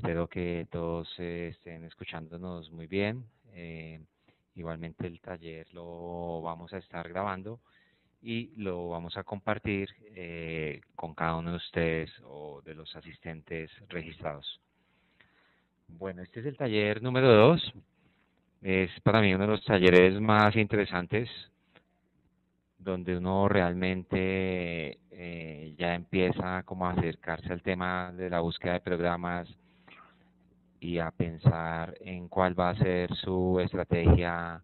espero que todos estén escuchándonos muy bien. Igualmente el taller lo vamos a estar grabando y lo vamos a compartir con cada uno de ustedes o de los asistentes registrados. Bueno, este es el taller número 2. Es para mí uno de los talleres más interesantes donde uno realmente ya empieza como a acercarse al tema de la búsqueda de programas y a pensar en cuál va a ser su estrategia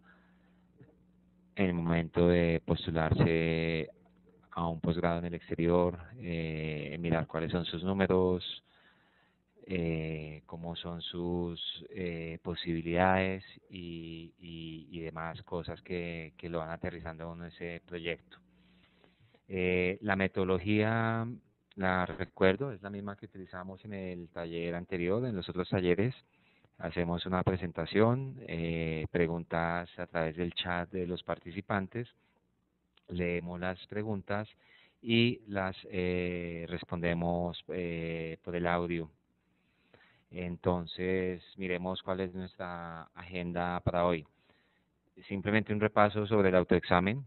en el momento de postularse a un posgrado en el exterior, mirar cuáles son sus números, cómo son sus posibilidades y demás cosas que lo van aterrizando a uno en ese proyecto. La metodología, la recuerdo, es la misma que utilizamos en el taller anterior, en los otros talleres. Hacemos una presentación, preguntas a través del chat de los participantes, leemos las preguntas y las respondemos por el audio. Entonces, miremos cuál es nuestra agenda para hoy. Simplemente un repaso sobre el autoexamen,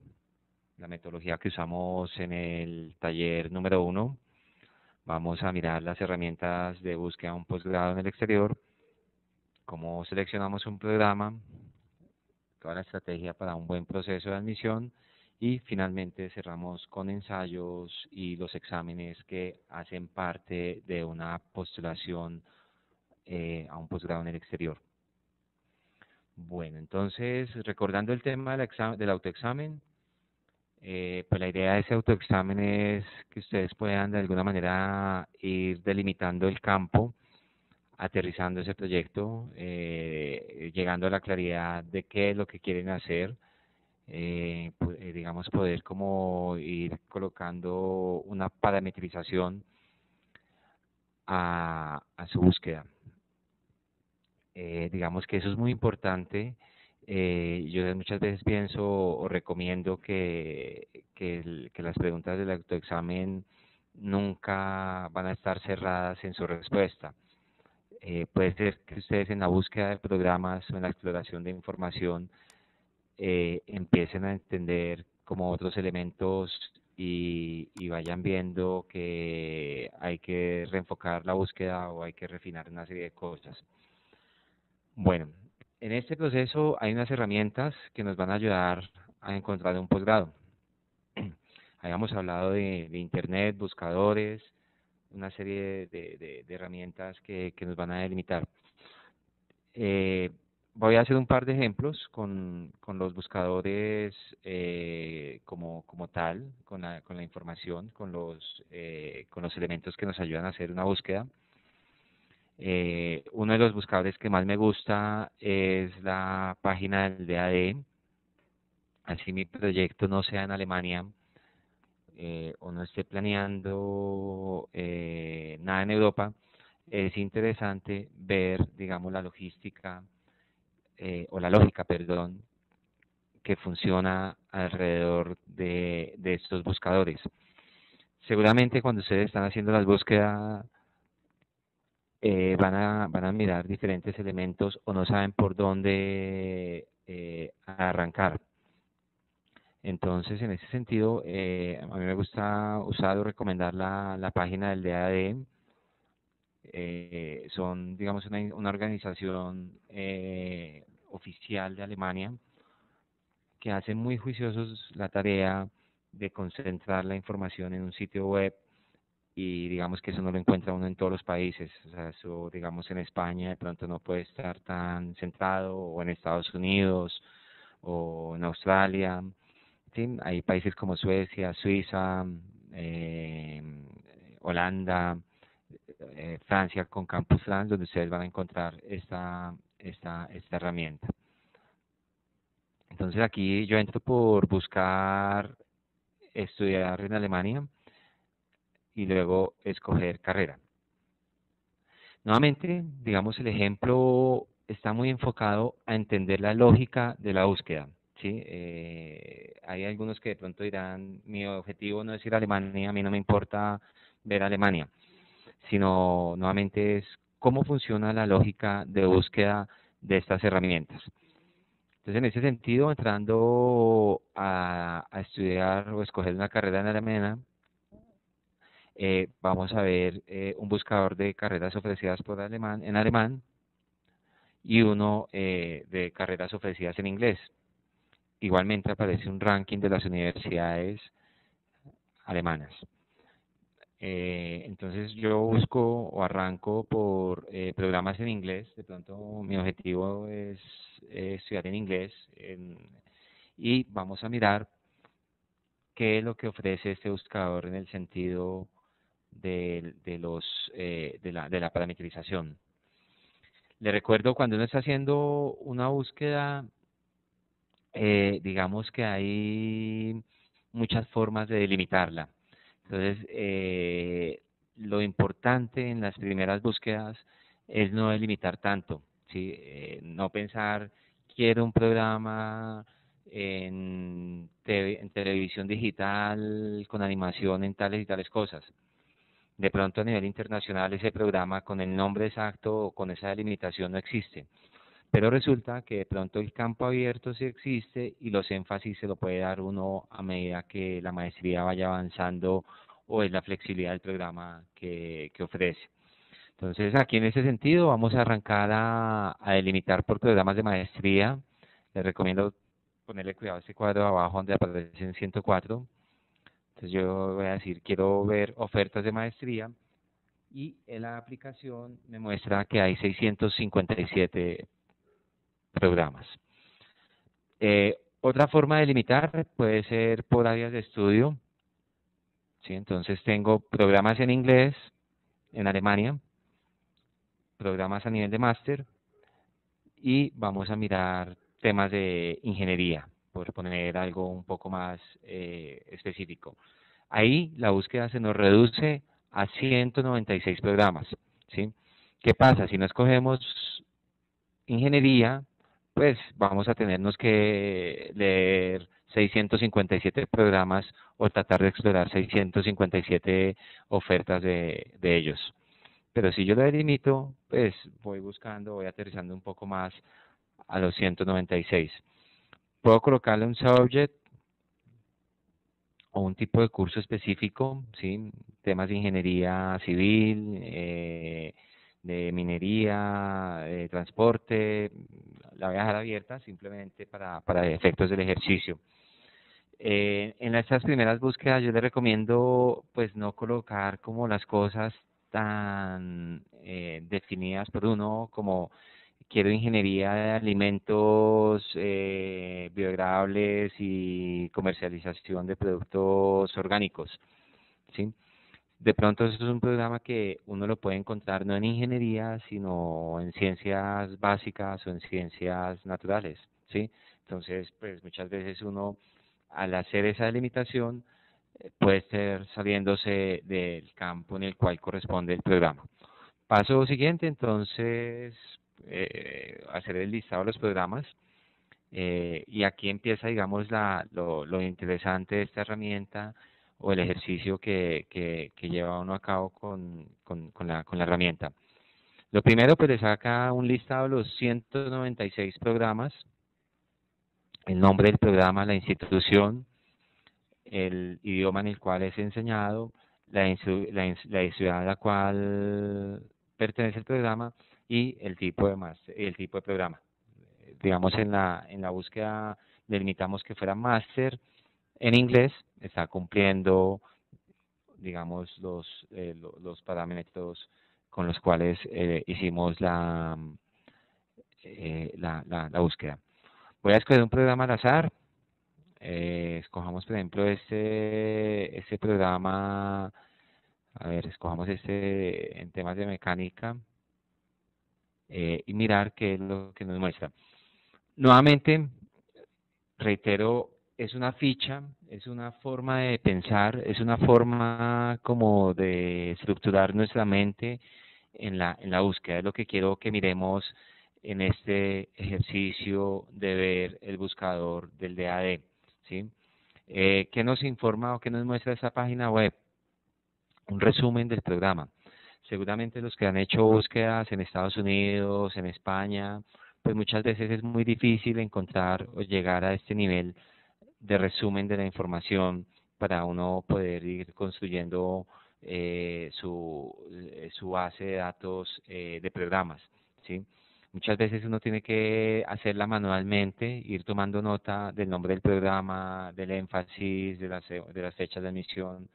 la metodología que usamos en el taller número 1. Vamos a mirar las herramientas de búsqueda de un posgrado en el exterior, cómo seleccionamos un programa, toda la estrategia para un buen proceso de admisión y finalmente cerramos con ensayos y los exámenes que hacen parte de una postulación a un posgrado en el exterior. Bueno, entonces, recordando el tema del autoexamen, pues la idea de ese autoexamen es que ustedes puedan de alguna manera ir delimitando el campo, aterrizando ese proyecto, llegando a la claridad de qué es lo que quieren hacer, digamos poder como ir colocando una parametrización a su búsqueda. Digamos que eso es muy importante. Yo muchas veces pienso o recomiendo que las preguntas del autoexamen nunca van a estar cerradas en su respuesta. Puede ser que ustedes en la búsqueda de programas o en la exploración de información empiecen a entender como otros elementos y vayan viendo que hay que reenfocar la búsqueda o hay que refinar una serie de cosas. Bueno, en este proceso hay unas herramientas que nos van a ayudar a encontrar un posgrado. Habíamos hablado de Internet, buscadores, una serie de herramientas que nos van a delimitar. Voy a hacer un par de ejemplos con los buscadores como tal, con la información, con los elementos que nos ayudan a hacer una búsqueda. Uno de los buscadores que más me gusta es la página del DADE. Así mi proyecto no sea en Alemania o no esté planeando nada en Europa, es interesante ver, digamos, la logística o la lógica, perdón, que funciona alrededor de estos buscadores. Seguramente cuando ustedes están haciendo las búsquedas van a mirar diferentes elementos o no saben por dónde arrancar. Entonces, en ese sentido, a mí me gusta usar o recomendar la página del DAD. Son, digamos, una organización oficial de Alemania que hace muy juiciosos la tarea de concentrar la información en un sitio web y digamos que eso no lo encuentra uno en todos los países. O sea, eso, digamos, en España de pronto no puede estar tan centrado, o en Estados Unidos, o en Australia. Sí, hay países como Suecia, Suiza, eh, Holanda, Francia con Campus France, donde ustedes van a encontrar esta herramienta. Entonces aquí yo entro por buscar estudiar en Alemania y luego escoger carrera. Nuevamente, digamos, el ejemplo está muy enfocado a entender la lógica de la búsqueda. ¿Sí? Hay algunos que de pronto dirán, mi objetivo no es ir a Alemania, a mí no me importa ver Alemania, sino nuevamente es cómo funciona la lógica de búsqueda de estas herramientas. Entonces, en ese sentido, entrando a estudiar o escoger una carrera en alemana, vamos a ver un buscador de carreras ofrecidas en alemán y uno de carreras ofrecidas en inglés. Igualmente aparece un ranking de las universidades alemanas. Entonces yo busco o arranco por programas en inglés. De pronto mi objetivo es estudiar en inglés y vamos a mirar qué es lo que ofrece este buscador en el sentido de la parametrización. Le recuerdo cuando uno está haciendo una búsqueda, digamos que hay muchas formas de delimitarla. Entonces, lo importante en las primeras búsquedas es no delimitar tanto, ¿sí? No pensar, quiero un programa en televisión digital con animación en tales y tales cosas. De pronto a nivel internacional ese programa con el nombre exacto o con esa delimitación no existe. Pero resulta que de pronto el campo abierto sí existe y los énfasis se lo puede dar uno a medida que la maestría vaya avanzando o es la flexibilidad del programa que ofrece. Entonces, aquí en ese sentido vamos a arrancar a delimitar por programas de maestría. Les recomiendo ponerle cuidado a este cuadro de abajo donde aparece en 104. Entonces yo voy a decir, quiero ver ofertas de maestría y en la aplicación me muestra que hay 657 programas. Otra forma de limitar puede ser por áreas de estudio. ¿Sí? Entonces tengo programas en inglés en Alemania, programas a nivel de máster y vamos a mirar temas de ingeniería, por poner algo un poco más específico. Ahí la búsqueda se nos reduce a 196 programas. ¿Sí? ¿Qué pasa? Si no escogemos ingeniería, pues vamos a tenernos que leer 657 programas o tratar de explorar 657 ofertas de ellos. Pero si yo lo delimito, pues voy buscando, voy aterrizando un poco más a los 196. Puedo colocarle un subject o un tipo de curso específico, ¿sí? Temas de ingeniería civil, de minería, de transporte, la voy a dejar abierta simplemente para efectos del ejercicio. En estas primeras búsquedas yo le recomiendo pues no colocar como las cosas tan definidas por uno como quiero ingeniería de alimentos biodegradables y comercialización de productos orgánicos, ¿sí? De pronto eso es un programa que uno lo puede encontrar no en ingeniería, sino en ciencias básicas o en ciencias naturales, ¿sí? Entonces, pues muchas veces uno, al hacer esa delimitación, puede estar saliéndose del campo en el cual corresponde el programa. Paso siguiente, entonces, hacer el listado de los programas. Y aquí empieza, digamos, lo interesante de esta herramienta o el ejercicio que lleva uno a cabo con la herramienta. Lo primero, pues le saca un listado de los 196 programas, el nombre del programa, la institución, el idioma en el cual es enseñado, la ciudad a la cual pertenece el programa y el tipo el tipo de programa. Digamos, en la búsqueda delimitamos que fuera máster en inglés, está cumpliendo, digamos, los parámetros con los cuales hicimos la búsqueda. Voy a escoger un programa al azar. Escojamos, por ejemplo, este programa, a ver, escojamos este en temas de mecánica y mirar qué es lo que nos muestra. Nuevamente, reitero, es una ficha, es una forma de pensar, es una forma como de estructurar nuestra mente en la búsqueda. Es lo que quiero que miremos en este ejercicio de ver el buscador del DAD, ¿sí? ¿Qué nos informa o qué nos muestra esa página web? Un resumen del programa. Seguramente los que han hecho búsquedas en Estados Unidos, en España, pues muchas veces es muy difícil encontrar o llegar a este nivel de resumen de la información para uno poder ir construyendo su base de datos de programas, ¿sí? Muchas veces uno tiene que hacerla manualmente, ir tomando nota del nombre del programa, del énfasis, de las fechas de emisión,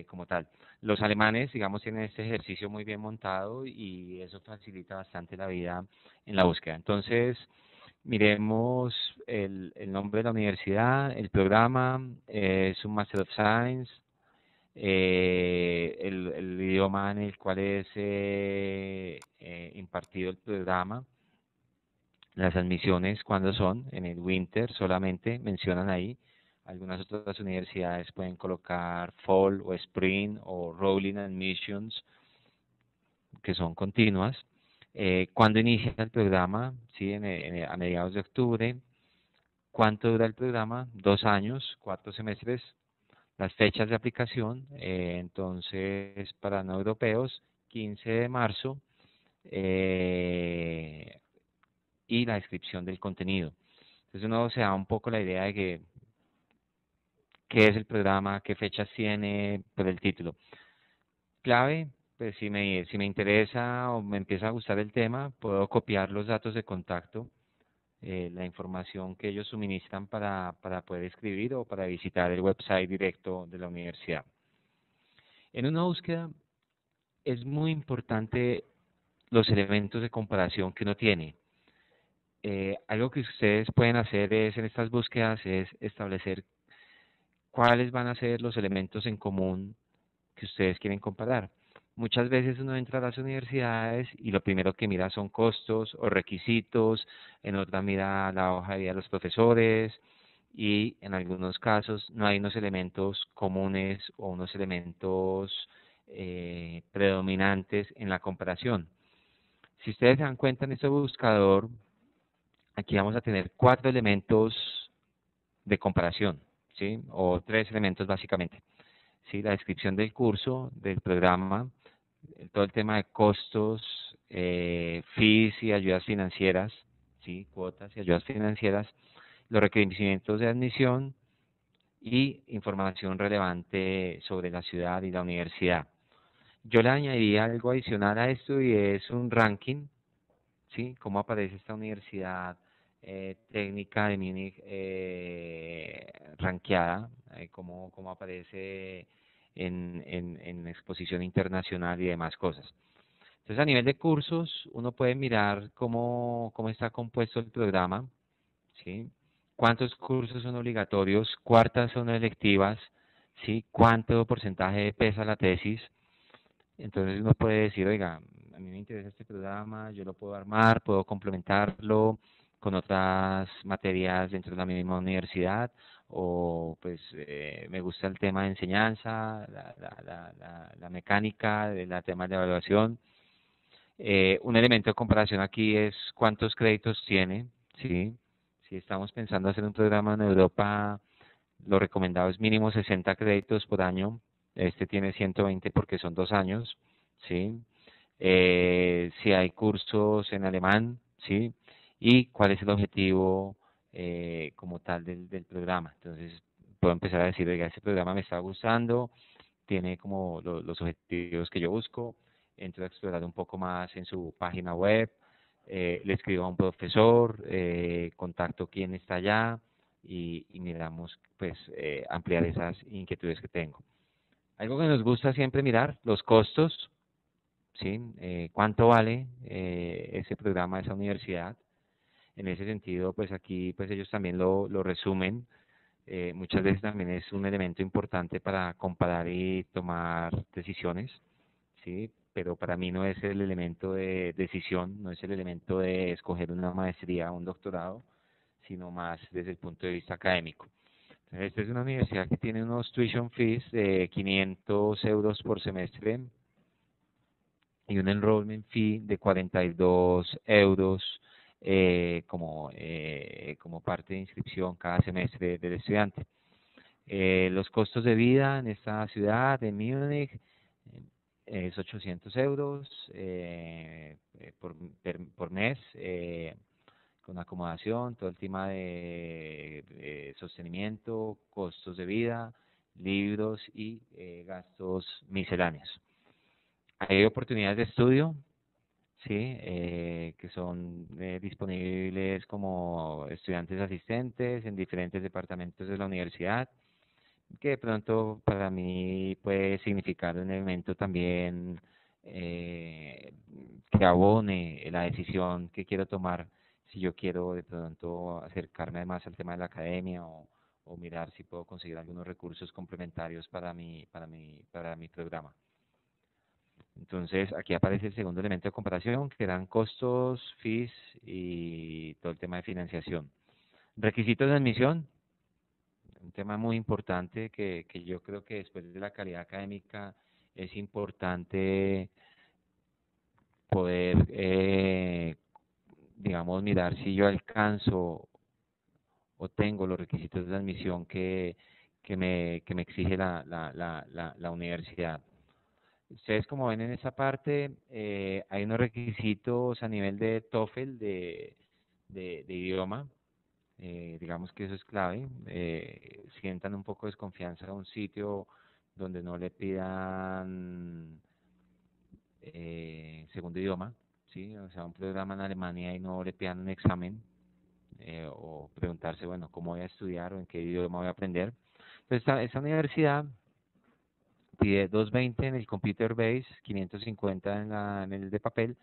como tal. Los alemanes, digamos, tienen este ejercicio muy bien montado y eso facilita bastante la vida en la búsqueda. Entonces, miremos el nombre de la universidad, el programa, es un Master of Science, el idioma en el cual es impartido el programa, las admisiones, cuándo son, en el Winter solamente mencionan ahí. Algunas otras universidades pueden colocar Fall o Spring o Rolling Admissions, que son continuas. ¿Cuándo inicia el programa? ¿Sí? A mediados de octubre. ¿Cuánto dura el programa? 2 años, 4 semestres. Las fechas de aplicación, entonces para no europeos, 15 de marzo, eh, y la descripción del contenido. Entonces uno se da un poco la idea de que qué es el programa, qué fechas tiene, por el título. Clave, pues si me interesa o me empieza a gustar el tema, puedo copiar los datos de contacto, la información que ellos suministran para poder escribir o para visitar el website directo de la universidad. En una búsqueda es muy importante los elementos de comparación que uno tiene. Algo que ustedes pueden hacer es en estas búsquedas es establecer cuáles van a ser los elementos en común que ustedes quieren comparar. Muchas veces uno entra a las universidades y lo primero que mira son costos o requisitos, en otra mira la hoja de vida de los profesores y en algunos casos no hay unos elementos comunes o unos elementos predominantes en la comparación. Si ustedes se dan cuenta en este buscador, aquí vamos a tener 4 elementos de comparación, ¿sí? O 3 elementos básicamente. ¿Sí? La descripción del curso, del programa, todo el tema de costos, fees y ayudas financieras, ¿sí? Cuotas y ayudas financieras, los requerimientos de admisión y información relevante sobre la ciudad y la universidad. Yo le añadiría algo adicional a esto y es un ranking, ¿sí? Cómo aparece esta universidad técnica de Múnich rankeada, cómo aparece en exposición internacional y demás cosas. Entonces, a nivel de cursos, uno puede mirar cómo está compuesto el programa, ¿sí? Cuántos cursos son obligatorios, cuántas son electivas, ¿sí? Cuánto porcentaje pesa la tesis. Entonces uno puede decir, oiga, a mí me interesa este programa, yo lo puedo armar, puedo complementarlo con otras materias dentro de la misma universidad, o pues me gusta el tema de enseñanza, la mecánica, el tema de evaluación. Un elemento de comparación aquí es cuántos créditos tiene, ¿sí? Si estamos pensando hacer un programa en Europa, lo recomendado es mínimo 60 créditos por año. Este tiene 120 porque son 2 años, ¿sí? Si hay cursos en alemán, ¿sí? Y cuál es el objetivo como tal del programa. Entonces, puedo empezar a decir, oiga, este programa me está gustando, tiene como los objetivos que yo busco, entro a explorar un poco más en su página web, le escribo a un profesor, contacto quién está allá y miramos pues ampliar esas inquietudes que tengo. Algo que nos gusta siempre mirar, los costos, ¿sí? ¿Cuánto vale ese programa, esa universidad? En ese sentido, pues aquí pues ellos también lo resumen. Muchas veces también es un elemento importante para comparar y tomar decisiones, ¿sí? Pero para mí no es el elemento de decisión, no es el elemento de escoger una maestría o un doctorado, sino más desde el punto de vista académico. Entonces, esta es una universidad que tiene unos tuition fees de 500 euros por semestre y un enrollment fee de 42 euros como parte de inscripción cada semestre del estudiante. Los costos de vida en esta ciudad, en Múnich, es 800 euros por mes, con acomodación, todo el tema de sostenimiento, costos de vida, libros y gastos misceláneos. Hay oportunidades de estudio, sí, que son disponibles como estudiantes asistentes en diferentes departamentos de la universidad, que de pronto para mí puede significar un elemento también eh, que abone la decisión que quiero tomar, si yo quiero de pronto acercarme más al tema de la academia o mirar si puedo conseguir algunos recursos complementarios para mi programa. Entonces, aquí aparece el segundo elemento de comparación, que eran costos, fees y todo el tema de financiación. Requisitos de admisión, un tema muy importante que yo creo que después de la calidad académica es importante poder, digamos, mirar si yo alcanzo o tengo los requisitos de admisión que me exige la universidad. Ustedes como ven en esa parte, hay unos requisitos a nivel de TOEFL de idioma, digamos que eso es clave, sientan un poco de desconfianza a un sitio donde no le pidan segundo idioma, ¿sí? O sea, un programa en Alemania y no le pidan un examen, o preguntarse, bueno, ¿cómo voy a estudiar o en qué idioma voy a aprender? Entonces, esta universidad pide 220 en el Computer Base, 550 en el de papel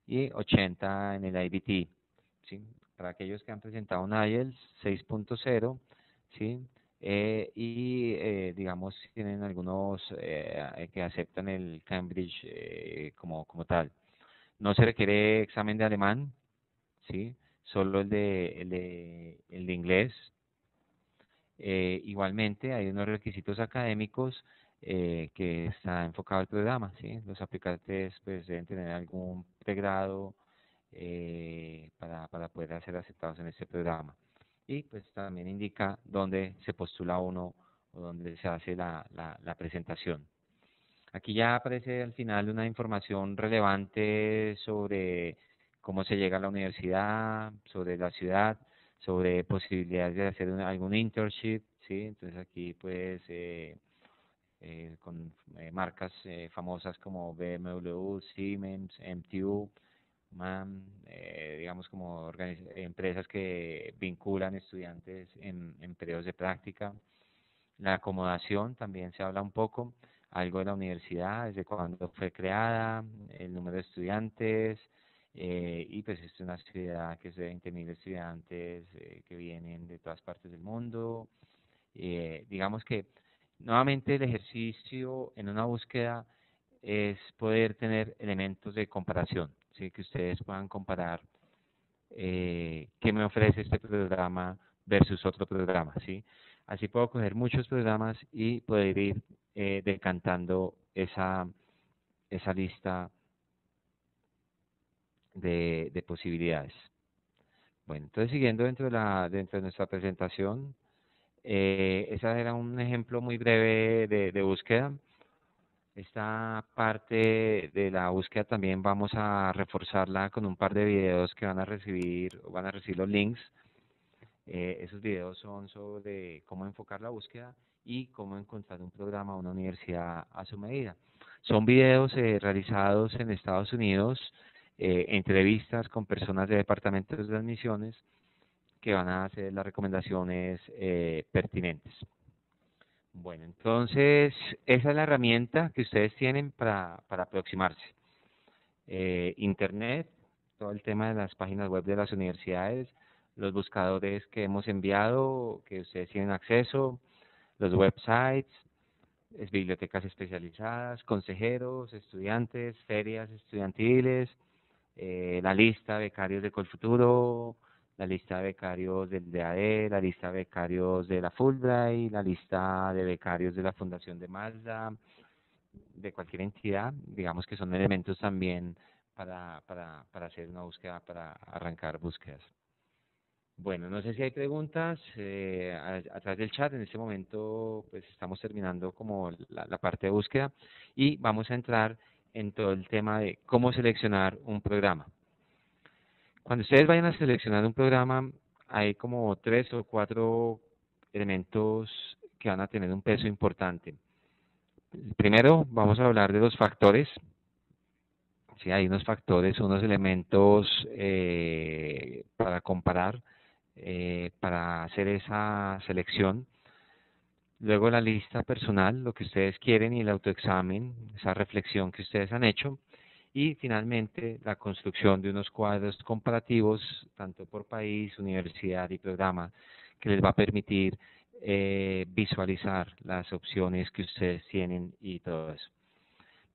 y 80 en el IBT, ¿sí? Para aquellos que han presentado un IELTS 6.0, ¿sí? Digamos, tienen algunos que aceptan el Cambridge como tal. No se requiere examen de alemán, ¿sí? Solo el de inglés. Igualmente, hay unos requisitos académicos que está enfocado al programa, ¿sí? Los aplicantes pues deben tener algún pregrado para poder ser aceptados en este programa. Y pues también indica dónde se postula uno o dónde se hace la presentación. Aquí ya aparece al final una información relevante sobre cómo se llega a la universidad, sobre la ciudad, sobre posibilidades de hacer algún internship, ¿sí? Entonces aquí pues con marcas famosas como BMW, Siemens, MTU, MAN, digamos como empresas que vinculan estudiantes en periodos de práctica. La acomodación también se habla un poco, algo de la universidad, desde cuándo fue creada, el número de estudiantes, y pues es una ciudad que es de 20.000 estudiantes que vienen de todas partes del mundo. Digamos que nuevamente el ejercicio en una búsqueda es poder tener elementos de comparación, ¿sí? Que ustedes puedan comparar qué me ofrece este programa versus otro programa, ¿sí? Así puedo coger muchos programas y poder ir decantando esa lista de posibilidades. Bueno, entonces siguiendo dentro de nuestra presentación, ese era un ejemplo muy breve de búsqueda. Esta parte de la búsqueda también vamos a reforzarla con un par de videos que van a recibir los links. Esos videos son sobre cómo enfocar la búsqueda y cómo encontrar un programa o una universidad a su medida. Son videos realizados en Estados Unidos, entrevistas con personas de departamentos de admisiones que van a hacer las recomendaciones pertinentes. Bueno, entonces esa es la herramienta que ustedes tienen para aproximarse. Internet, todo el tema de las páginas web de las universidades, los buscadores que hemos enviado, que ustedes tienen acceso, los websites, bibliotecas especializadas, consejeros, estudiantes, ferias estudiantiles, la lista de becarios de Colfuturo, la lista de becarios del DAE, la lista de becarios de la Fulbright, la lista de becarios de la Fundación de Mazda, de cualquier entidad, digamos que son elementos también para hacer una búsqueda, para arrancar búsquedas. Bueno, no sé si hay preguntas a través del chat. En este momento, pues estamos terminando como la parte de búsqueda y vamos a entrar en todo el tema de cómo seleccionar un programa. Cuando ustedes vayan a seleccionar un programa, hay como 3 o 4 elementos que van a tener un peso importante. Primero, vamos a hablar de los factores. Sí, hay unos factores, unos elementos para comparar, para hacer esa selección. Luego la lista personal, lo que ustedes quieren y el autoexamen, esa reflexión que ustedes han hecho. Y finalmente la construcción de unos cuadros comparativos, tanto por país, universidad y programa, que les va a permitir visualizar las opciones que ustedes tienen y todo eso.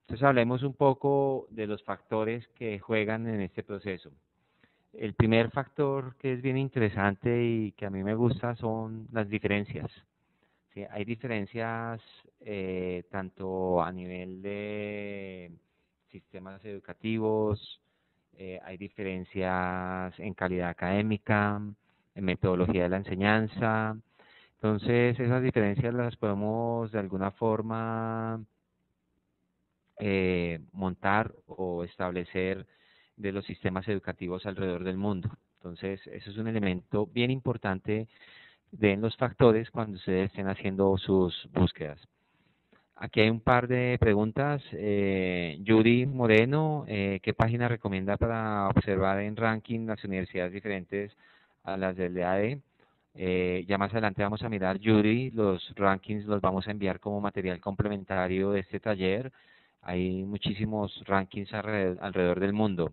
Entonces hablemos un poco de los factores que juegan en este proceso. El primer factor que es bien interesante y que a mí me gusta son las diferencias. Sí, hay diferencias tanto a nivel de sistemas educativos, hay diferencias en calidad académica, en metodología de la enseñanza. Entonces, esas diferencias las podemos de alguna forma montar o establecer de los sistemas educativos alrededor del mundo. Entonces, eso es un elemento bien importante de los factores cuando ustedes estén haciendo sus búsquedas. Aquí hay un par de preguntas. Yuri Moreno, ¿qué página recomienda para observar en ranking las universidades diferentes a las del EAD? Ya más adelante vamos a mirar, Yuri, los rankings los vamos a enviar como material complementario de este taller. Hay muchísimos rankings alrededor del mundo.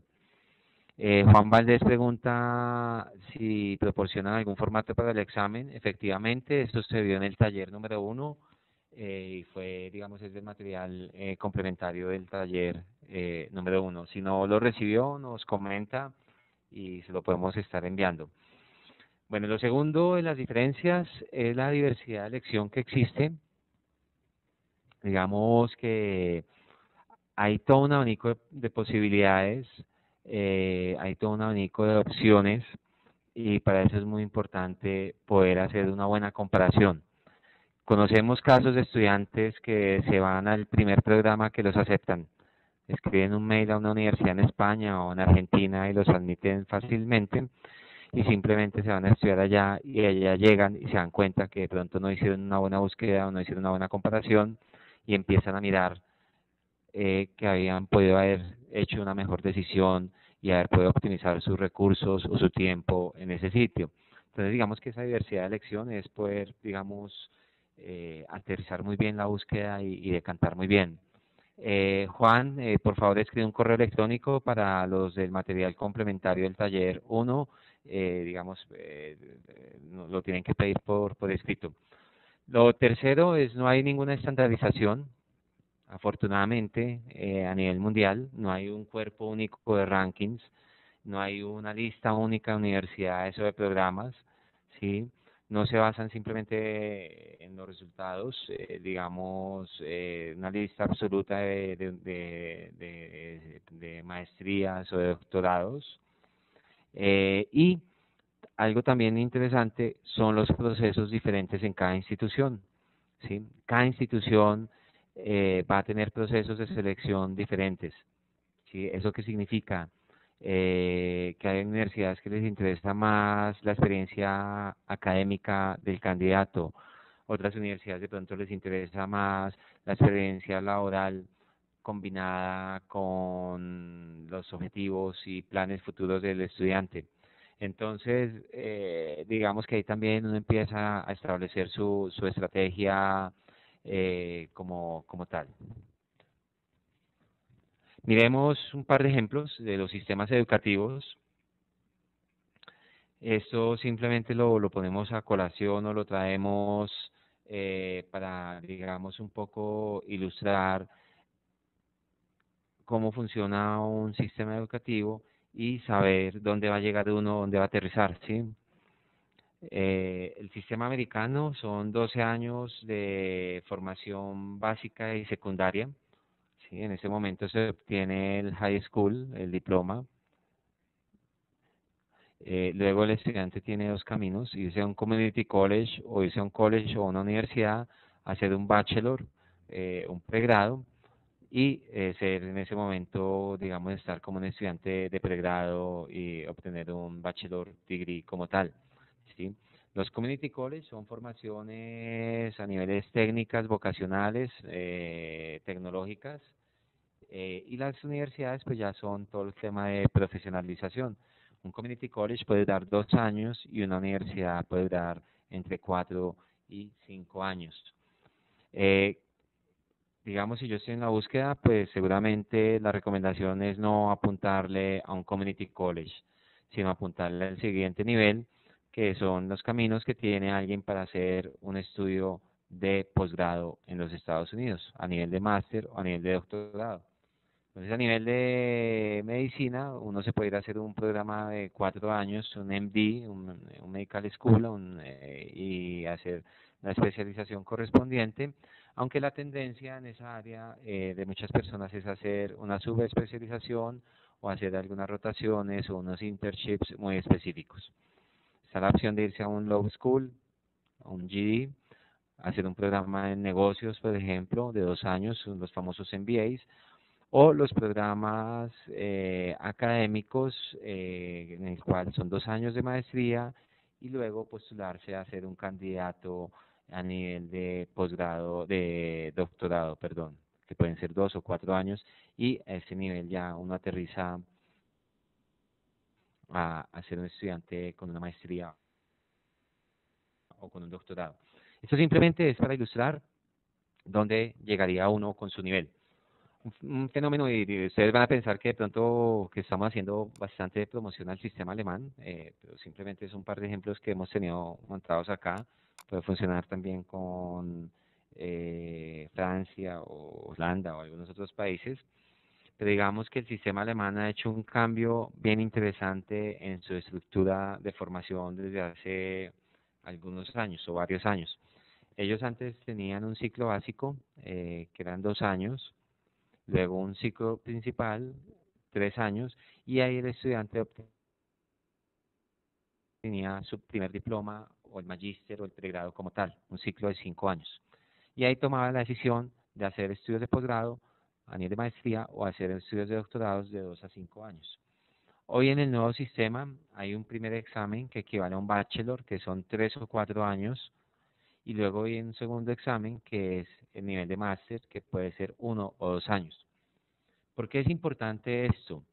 Juan Valdés pregunta si proporcionan algún formato para el examen. Efectivamente, esto se vio en el taller número 1 y fue, digamos, es el material complementario del taller número 1. Si no lo recibió, nos comenta y se lo podemos estar enviando. Bueno, lo segundo de las diferencias es la diversidad de elección que existe. Digamos que hay todo un abanico de posibilidades, hay todo un abanico de opciones y para eso es muy importante poder hacer una buena comparación. Conocemos casos de estudiantes que se van al primer programa que los aceptan, escriben un mail a una universidad en España o en Argentina y los admiten fácilmente y simplemente se van a estudiar allá y allá llegan y se dan cuenta que de pronto no hicieron una buena búsqueda o no hicieron una buena comparación y empiezan a mirar que habían podido haber hecho una mejor decisión y haber podido optimizar sus recursos o su tiempo en ese sitio. Entonces, digamos que esa diversidad de elección es poder, digamos, aterrizar muy bien la búsqueda y decantar muy bien. Juan, por favor, escribe un correo electrónico para los del material complementario del taller 1. Digamos, lo tienen que pedir por escrito. Lo tercero es no hay ninguna estandarización. Afortunadamente, a nivel mundial, no hay un cuerpo único de rankings, no hay una lista única de universidades o de programas, ¿sí? No se basan simplemente en los resultados, digamos, una lista absoluta de maestrías o de doctorados. Y algo también interesante son los procesos diferentes en cada institución, ¿sí? Cada institución va a tener procesos de selección diferentes, ¿sí? ¿Eso qué significa? Que hay universidades que les interesa más la experiencia académica del candidato, otras universidades de pronto les interesa más la experiencia laboral combinada con los objetivos y planes futuros del estudiante. Entonces, digamos que ahí también uno empieza a establecer su estrategia como tal. Miremos un par de ejemplos de los sistemas educativos. Esto simplemente lo ponemos a colación o lo traemos para, digamos, un poco ilustrar cómo funciona un sistema educativo y saber dónde va a llegar uno, dónde va a aterrizar, ¿sí? El sistema americano son 12 años de formación básica y secundaria, ¿sí? En ese momento se obtiene el high school, el diploma. Luego el estudiante tiene dos caminos: irse a un community college o irse a un college o una universidad, hacer un bachelor, un pregrado y ser en ese momento, digamos, estar como un estudiante de pregrado y obtener un bachelor degree como tal, ¿sí? Los community college son formaciones a niveles técnicas, vocacionales, tecnológicas, y las universidades pues ya son todo el tema de profesionalización. Un community college puede dar 2 años y una universidad puede dar entre 4 y 5 años. Eh, digamos, si yo estoy en la búsqueda, pues seguramente la recomendación es no apuntarle a un community college, sino apuntarle al siguiente nivel, que son los caminos que tiene alguien para hacer un estudio de posgrado en los Estados Unidos, a nivel de máster o a nivel de doctorado. Entonces, a nivel de medicina, uno se puede ir a hacer un programa de 4 años, un MD, un Medical School, y hacer la especialización correspondiente, aunque la tendencia en esa área de muchas personas es hacer una subespecialización o hacer algunas rotaciones o unos internships muy específicos. Está la opción de irse a un Law School, a un GD, hacer un programa en negocios, por ejemplo, de 2 años, son los famosos MBAs, o los programas académicos, en el cual son 2 años de maestría y luego postularse a ser un candidato a nivel de posgrado, de doctorado, perdón, que pueden ser 2 o 4 años, y a ese nivel ya uno aterriza a ser un estudiante con una maestría o con un doctorado. Esto simplemente es para ilustrar dónde llegaría uno con su nivel. Un fenómeno, y ustedes van a pensar que de pronto que estamos haciendo bastante promoción al sistema alemán, pero simplemente es un par de ejemplos que hemos tenido montados acá. Puede funcionar también con Francia o Holanda o algunos otros países, pero digamos que el sistema alemán ha hecho un cambio bien interesante en su estructura de formación desde hace algunos años o varios años. Ellos antes tenían un ciclo básico que eran 2 años, luego un ciclo principal, 3 años, y ahí el estudiante obtenía su primer diploma o el magíster o el pregrado como tal, un ciclo de 5 años. Y ahí tomaba la decisión de hacer estudios de posgrado a nivel de maestría o hacer estudios de doctorados de 2 a 5 años. Hoy en el nuevo sistema hay un primer examen que equivale a un bachelor, que son 3 o 4 años, y luego hay un segundo examen que es el nivel de máster, que puede ser 1 o 2 años. ¿Por qué es importante esto?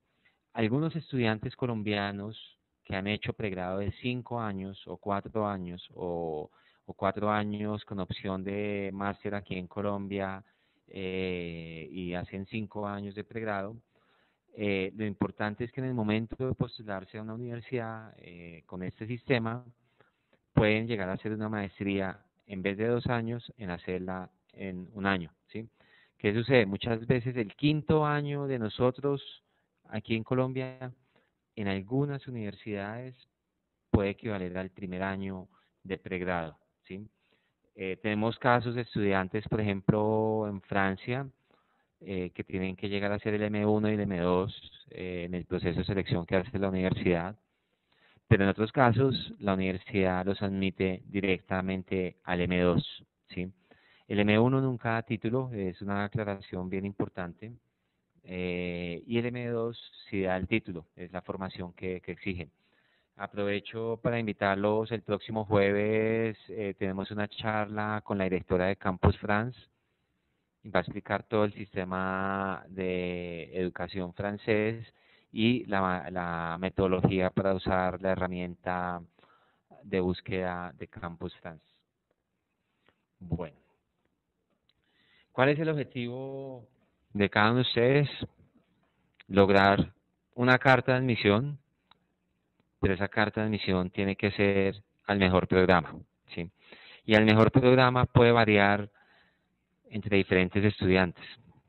Algunos estudiantes colombianos que han hecho pregrado de 5 años o 4 años o 4 años con opción de máster aquí en Colombia, y hacen 5 años de pregrado, lo importante es que en el momento de postularse a una universidad con este sistema pueden llegar a hacer una maestría en vez de 2 años en hacerla en un año, ¿sí? ¿Qué sucede? Muchas veces el quinto año de nosotros aquí en Colombia, en algunas universidades, puede equivaler al primer año de pregrado, ¿sí? Tenemos casos de estudiantes, por ejemplo, en Francia, que tienen que llegar a hacer el M1 y el M2 en el proceso de selección que hace la universidad, pero en otros casos la universidad los admite directamente al M2, ¿sí? El M1 nunca da título, es una aclaración bien importante, y el M2 sí da el título, es la formación que exigen. Aprovecho para invitarlos el próximo jueves, tenemos una charla con la directora de Campus France, y va a explicar todo el sistema de educación francés y la metodología para usar la herramienta de búsqueda de Campus France. Bueno, ¿cuál es el objetivo de cada uno de ustedes? Lograr una carta de admisión, pero esa carta de admisión tiene que ser al mejor programa, ¿sí? Y al mejor programa puede variar entre diferentes estudiantes,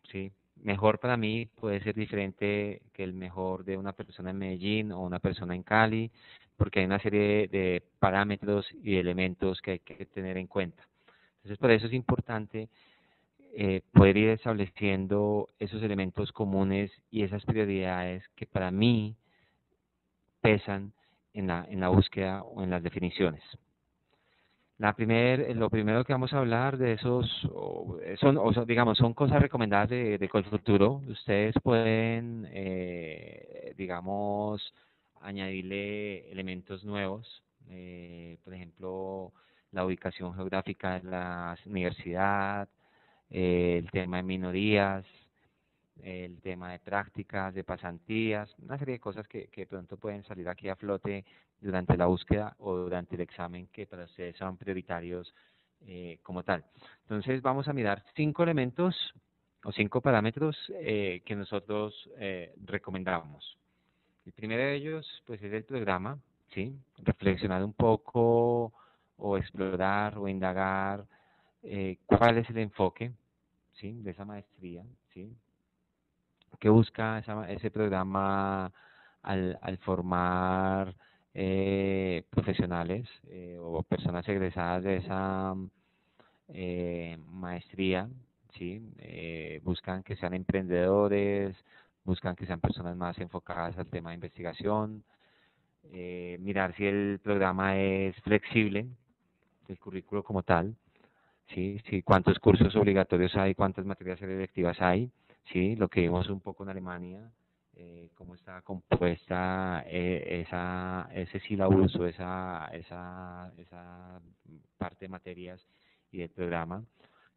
¿sí? Mejor para mí puede ser diferente que el mejor de una persona en Medellín o una persona en Cali, porque hay una serie de parámetros y elementos que hay que tener en cuenta. Entonces, por eso es importante poder ir estableciendo esos elementos comunes y esas prioridades que para mí pesan en la búsqueda o en las definiciones. Lo primero que vamos a hablar de esos, digamos, son cosas recomendadas de Code Futuro. Ustedes pueden, digamos, añadirle elementos nuevos, por ejemplo, la ubicación geográfica de la universidad, el tema de minorías, el tema de prácticas, de pasantías, una serie de cosas que de pronto pueden salir aquí a flote durante la búsqueda o durante el examen que para ustedes son prioritarios como tal. Entonces vamos a mirar 5 elementos o 5 parámetros que nosotros recomendamos. El primero de ellos pues es el programa, ¿sí? Reflexionar un poco o explorar o indagar cuál es el enfoque, ¿sí? De esa maestría, ¿sí? ¿Qué busca ese programa al formar profesionales o personas egresadas de esa maestría? ¿Sí? Buscan que sean emprendedores, buscan que sean personas más enfocadas al tema de investigación, mirar si el programa es flexible, el currículo como tal, ¿sí? Sí, cuántos cursos obligatorios hay, cuántas materias selectivas hay, ¿sí? Lo que vimos un poco en Alemania, cómo está compuesta ese sílabus o esa parte de materias y del programa,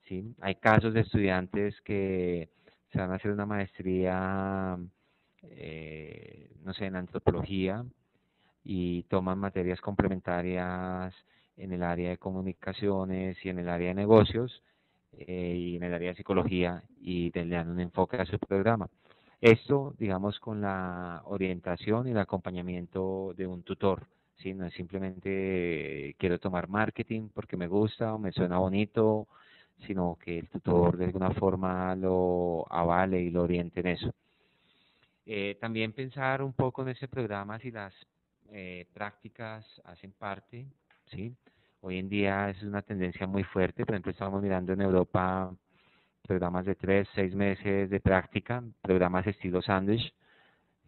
¿sí? Hay casos de estudiantes que se van a hacer una maestría, no sé, en antropología, y toman materias complementarias en el área de comunicaciones y en el área de negocios y en el área de psicología y le dan un enfoque a su programa. Esto, digamos, con la orientación y el acompañamiento de un tutor, ¿sí? No es simplemente quiero tomar marketing porque me gusta o me suena bonito, sino que el tutor de alguna forma lo avale y lo oriente en eso. También pensar un poco en ese programa si las prácticas hacen parte, ¿sí? Hoy en día es una tendencia muy fuerte, por ejemplo, estamos mirando en Europa programas de 3, 6 meses de práctica, programas estilo sándwich,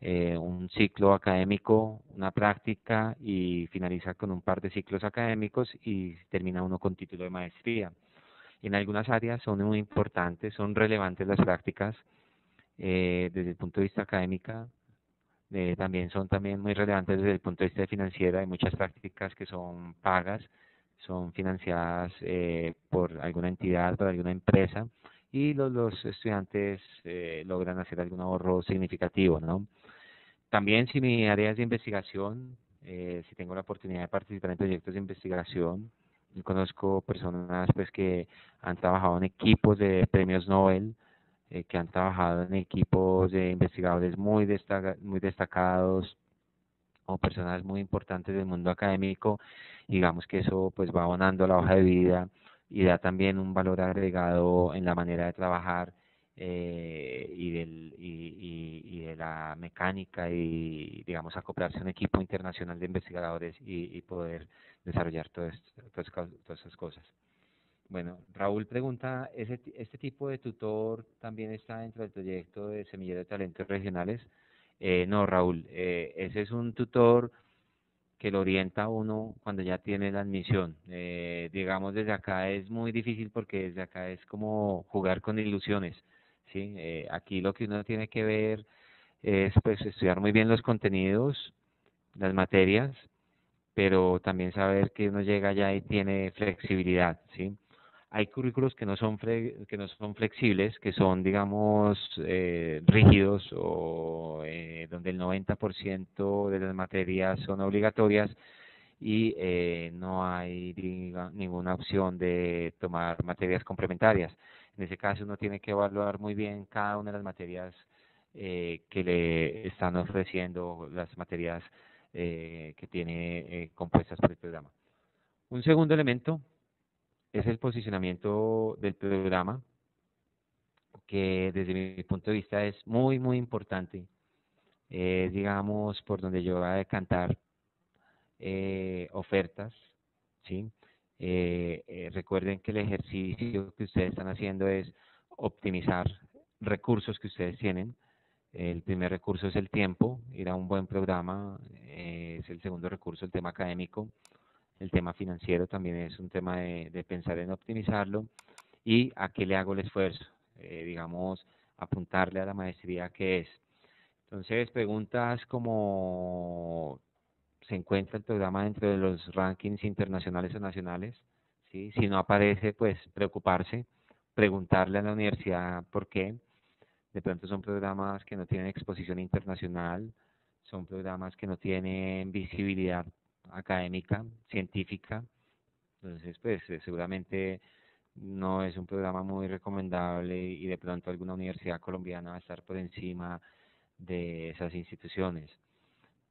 un ciclo académico, una práctica y finaliza con un par de ciclos académicos y termina uno con título de maestría. En algunas áreas son muy importantes, son relevantes las prácticas desde el punto de vista académico, también son también muy relevantes desde el punto de vista financiero. Hay muchas prácticas que son pagas, son financiadas por alguna entidad, por alguna empresa, y los estudiantes logran hacer algún ahorro significativo, ¿no? También si mi área es de investigación, si tengo la oportunidad de participar en proyectos de investigación, yo conozco personas pues que han trabajado en equipos de premios Nobel, que han trabajado en equipos de investigadores muy destacados o personas muy importantes del mundo académico. Digamos que eso pues va abonando la hoja de vida y da también un valor agregado en la manera de trabajar y de la mecánica y digamos acoplarse a un equipo internacional de investigadores y poder desarrollar todas esas cosas. Bueno, Raúl pregunta, ¿este tipo de tutor también está dentro del proyecto de Semillero de Talentos Regionales? No, Raúl, ese es un tutor que lo orienta a uno cuando ya tiene la admisión. Digamos, desde acá es muy difícil porque desde acá es como jugar con ilusiones, ¿sí? Aquí lo que uno tiene que ver es pues estudiar muy bien los contenidos, las materias, pero también saber que uno llega allá y tiene flexibilidad, ¿sí? Hay currículos que no son que no son flexibles, que son, digamos, rígidos o donde el 90% de las materias son obligatorias y no hay ninguna opción de tomar materias complementarias. En ese caso uno tiene que evaluar muy bien cada una de las materias que le están ofreciendo, las materias que tiene compuestas por el programa. Un segundo elemento es el posicionamiento del programa, que desde mi punto de vista es muy, muy importante. Digamos, por donde yo voy a decantar ofertas, ¿sí? Recuerden que el ejercicio que ustedes están haciendo es optimizar recursos que ustedes tienen, El primer recurso es el tiempo, ir a un buen programa, es el segundo recurso el tema académico, el tema financiero también es un tema de pensar en optimizarlo y a qué le hago el esfuerzo, digamos, apuntarle a la maestría que es. Entonces, preguntas como se encuentra el programa dentro de los rankings internacionales o nacionales, ¿sí? Si no aparece, pues preocuparse, preguntarle a la universidad por qué. De pronto son programas que no tienen exposición internacional, son programas que no tienen visibilidad académica, científica. Entonces, pues seguramente no es un programa muy recomendable y de pronto alguna universidad colombiana va a estar por encima de esas instituciones.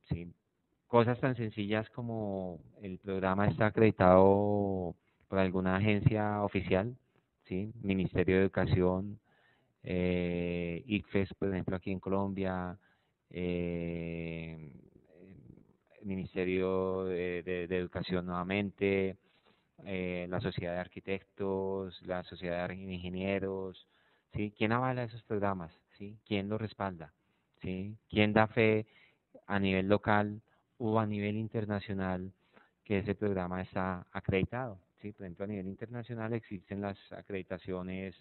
¿Sí? Cosas tan sencillas como el programa está acreditado por alguna agencia oficial, ¿sí? Ministerio de Educación, ICFES, por ejemplo, aquí en Colombia, eh, Ministerio de Educación nuevamente, la Sociedad de Arquitectos, la Sociedad de Ingenieros, ¿sí? ¿Quién avala esos programas? ¿Sí? ¿Quién los respalda? ¿Sí? ¿Quién da fe a nivel local o a nivel internacional que ese programa está acreditado? ¿Sí? Por ejemplo, a nivel internacional existen las acreditaciones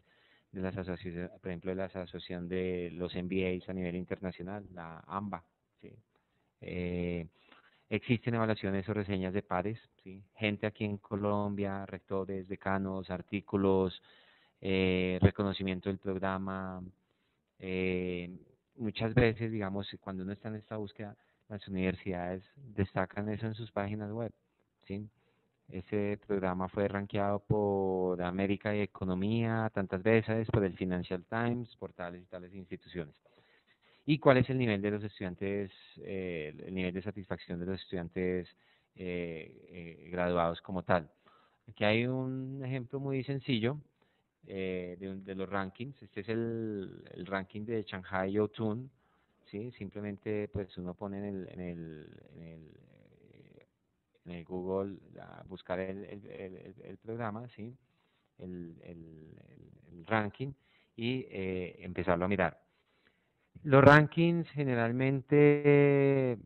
de las asociaciones, por ejemplo, de la Asociación de los MBAs a nivel internacional, la AMBA, ¿sí? Eh, Existen evaluaciones o reseñas de pares, ¿sí? Gente aquí en Colombia, rectores, decanos, artículos, reconocimiento del programa. eh, Muchas veces, digamos, cuando uno está en esta búsqueda, las universidades destacan eso en sus páginas web, ¿sí? Ese programa fue rankeado por América y Economía tantas veces, por el Financial Times, por tales y tales instituciones. ¿Y cuál es el nivel de los estudiantes, el nivel de satisfacción de los estudiantes graduados como tal? Aquí hay un ejemplo muy sencillo de los rankings. Este es el ranking de Shanghai Outun, ¿sí? Simplemente pues uno pone en el Google a buscar el programa, ¿sí? El ranking y empezarlo a mirar. Los rankings generalmente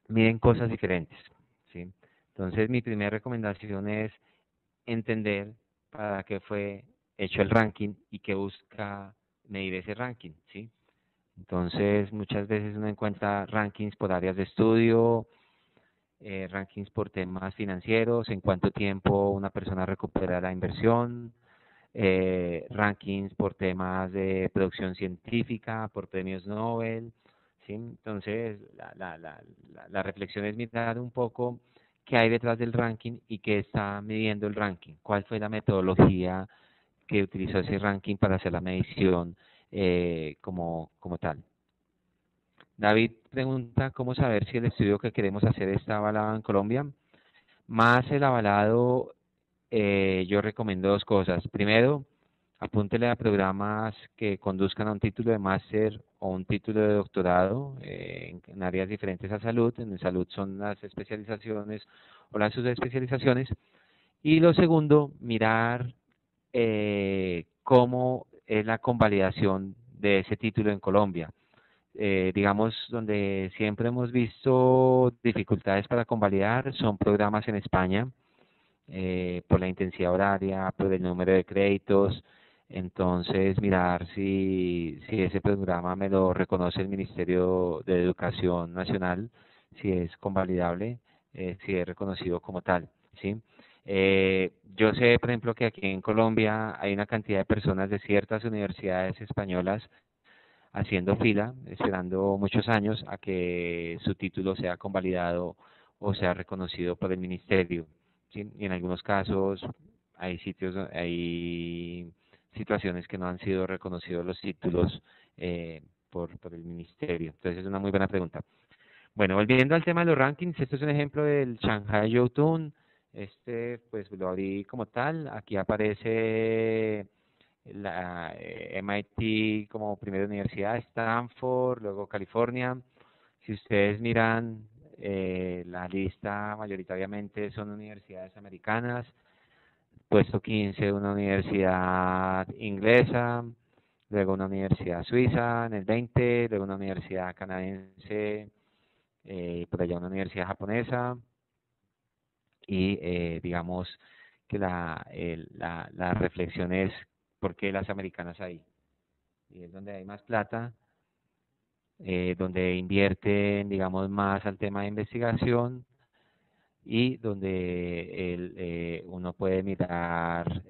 miden cosas diferentes, ¿sí? Entonces, mi primera recomendación es entender para qué fue hecho el ranking y qué busca medir ese ranking, ¿sí? Entonces, muchas veces uno encuentra rankings por áreas de estudio, rankings por temas financieros, en cuánto tiempo una persona recupera la inversión, rankings por temas de producción científica, por premios Nobel, ¿sí? Entonces, la reflexión es mirar un poco qué hay detrás del ranking y qué está midiendo el ranking, cuál fue la metodología que utilizó ese ranking para hacer la medición como tal. David pregunta cómo saber si el estudio que queremos hacer está avalado en Colombia. Más el avalado, yo recomiendo dos cosas. Primero, apúntele a programas que conduzcan a un título de máster o un título de doctorado en áreas diferentes a salud. En salud son las especializaciones o las subespecializaciones. Y lo segundo, mirar cómo es la convalidación de ese título en Colombia. Digamos, donde siempre hemos visto dificultades para convalidar son programas en España, por la intensidad horaria, por el número de créditos. Entonces, mirar si ese programa me lo reconoce el Ministerio de Educación Nacional, si es convalidable, si es reconocido como tal, ¿sí? Yo sé, por ejemplo, que aquí en Colombia hay una cantidad de personas de ciertas universidades españolas haciendo fila, esperando muchos años a que su título sea convalidado o sea reconocido por el ministerio. ¿Sí? Y en algunos casos hay hay situaciones que no han sido reconocidos los títulos por el ministerio. Entonces es una muy buena pregunta. Bueno, volviendo al tema de los rankings, este es un ejemplo del Shanghai Youthun. Este, pues lo abrí como tal. Aquí aparece la MIT como primera universidad, Stanford, luego California. Si ustedes miran la lista, mayoritariamente son universidades americanas. Puesto 15, una universidad inglesa. luego una universidad suiza en el 20, luego una universidad canadiense, por allá una universidad japonesa, y digamos que la reflexión es por qué las americanas ahí. Y es donde hay más plata, donde invierten, digamos, más al tema de investigación y donde uno puede mirar,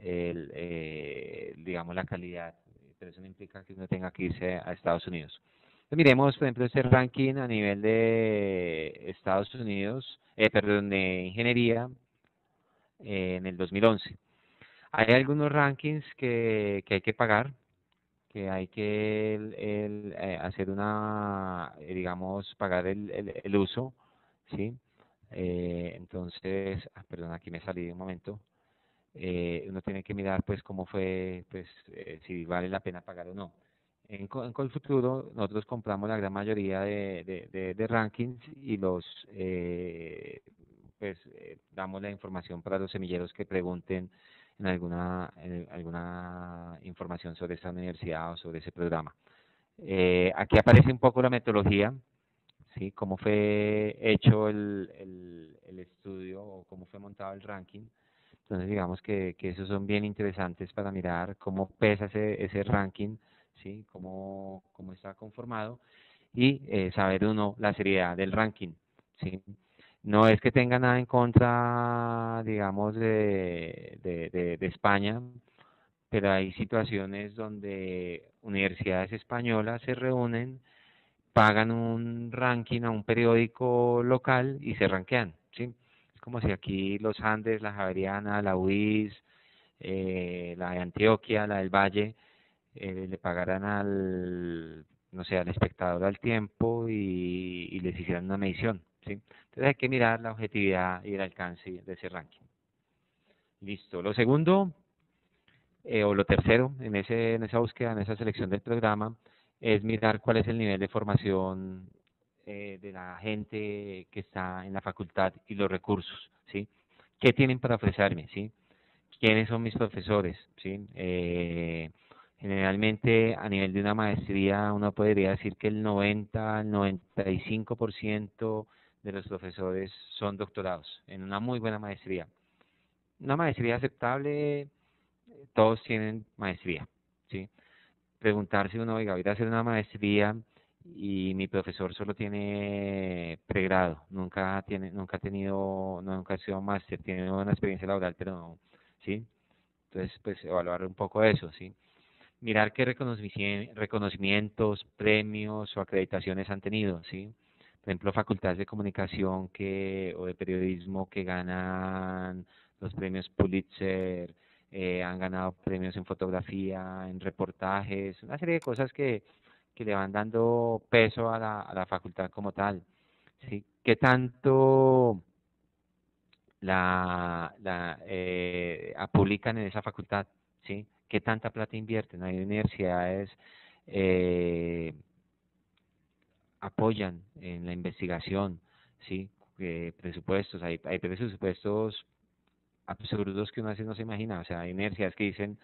digamos, la calidad, pero eso no implica que uno tenga que irse a Estados Unidos. Entonces, miremos, por ejemplo, este ranking a nivel de Estados Unidos, perdón, de ingeniería en el 2011. Hay algunos rankings que hay que pagar, que hay que hacer una, digamos, pagar el uso, ¿sí? Entonces, perdón, aquí me salí de un momento. Uno tiene que mirar, pues, cómo fue, pues, si vale la pena pagar o no. En Colfuturo nosotros compramos la gran mayoría de rankings y pues, damos la información para los semilleros que pregunten en alguna información sobre esta universidad o sobre ese programa. Aquí aparece un poco la metodología, ¿sí? Cómo fue hecho el estudio o cómo fue montado el ranking. Entonces, digamos que esos son bien interesantes para mirar cómo pesa ese ranking, ¿sí? Cómo está conformado y saber uno la seriedad del ranking, ¿sí? No es que tenga nada en contra, digamos, de España, pero hay situaciones donde universidades españolas se reúnen, pagan un ranking a un periódico local y se rankean, ¿sí? Es como si aquí los Andes, la Javeriana, la UIS, la de Antioquia, la del Valle, le pagaran no sé, al espectador al tiempo y les hicieran una medición, ¿sí? Entonces hay que mirar la objetividad y el alcance de ese ranking. Listo. Lo segundo, o lo tercero, en esa búsqueda, en esa selección del programa, es mirar cuál es el nivel de formación de la gente que está en la facultad y los recursos, ¿sí? ¿Qué tienen para ofrecerme, sí? ¿Quiénes son mis profesores, sí? Generalmente a nivel de una maestría uno podría decir que el 90 al 95% de los profesores son doctorados en una muy buena maestría. Una maestría aceptable, todos tienen maestría, ¿sí? Preguntarse uno, oiga, voy a hacer una maestría y mi profesor solo tiene pregrado, nunca ha tenido, nunca ha sido máster, tiene una experiencia laboral, pero no, ¿sí? Entonces, pues evaluar un poco eso, ¿sí? Mirar qué reconocimientos, premios o acreditaciones han tenido, ¿sí? Por ejemplo, facultades de comunicación o de periodismo que ganan los premios Pulitzer, han ganado premios en fotografía, en reportajes, una serie de cosas que le van dando peso a la facultad como tal, ¿sí? ¿Qué tanto publican en esa facultad? ¿Sí? ¿Qué tanta plata invierten? Hay universidades eh, apoyan en la investigación, ¿sí? Presupuestos, hay presupuestos absurdos que uno a veces no se imagina, o sea, hay universidades que dicen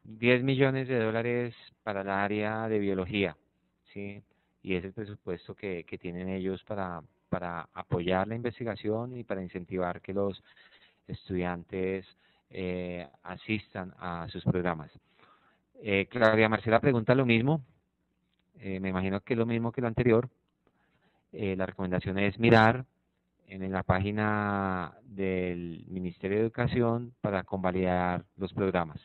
10 millones de dólares para el área de biología, ¿sí? Y es el presupuesto que tienen ellos para apoyar la investigación y para incentivar que los estudiantes asistan a sus programas. Claudia Marcela pregunta lo mismo, me imagino que es lo mismo que lo anterior. La recomendación es mirar en la página del Ministerio de Educación para convalidar los programas.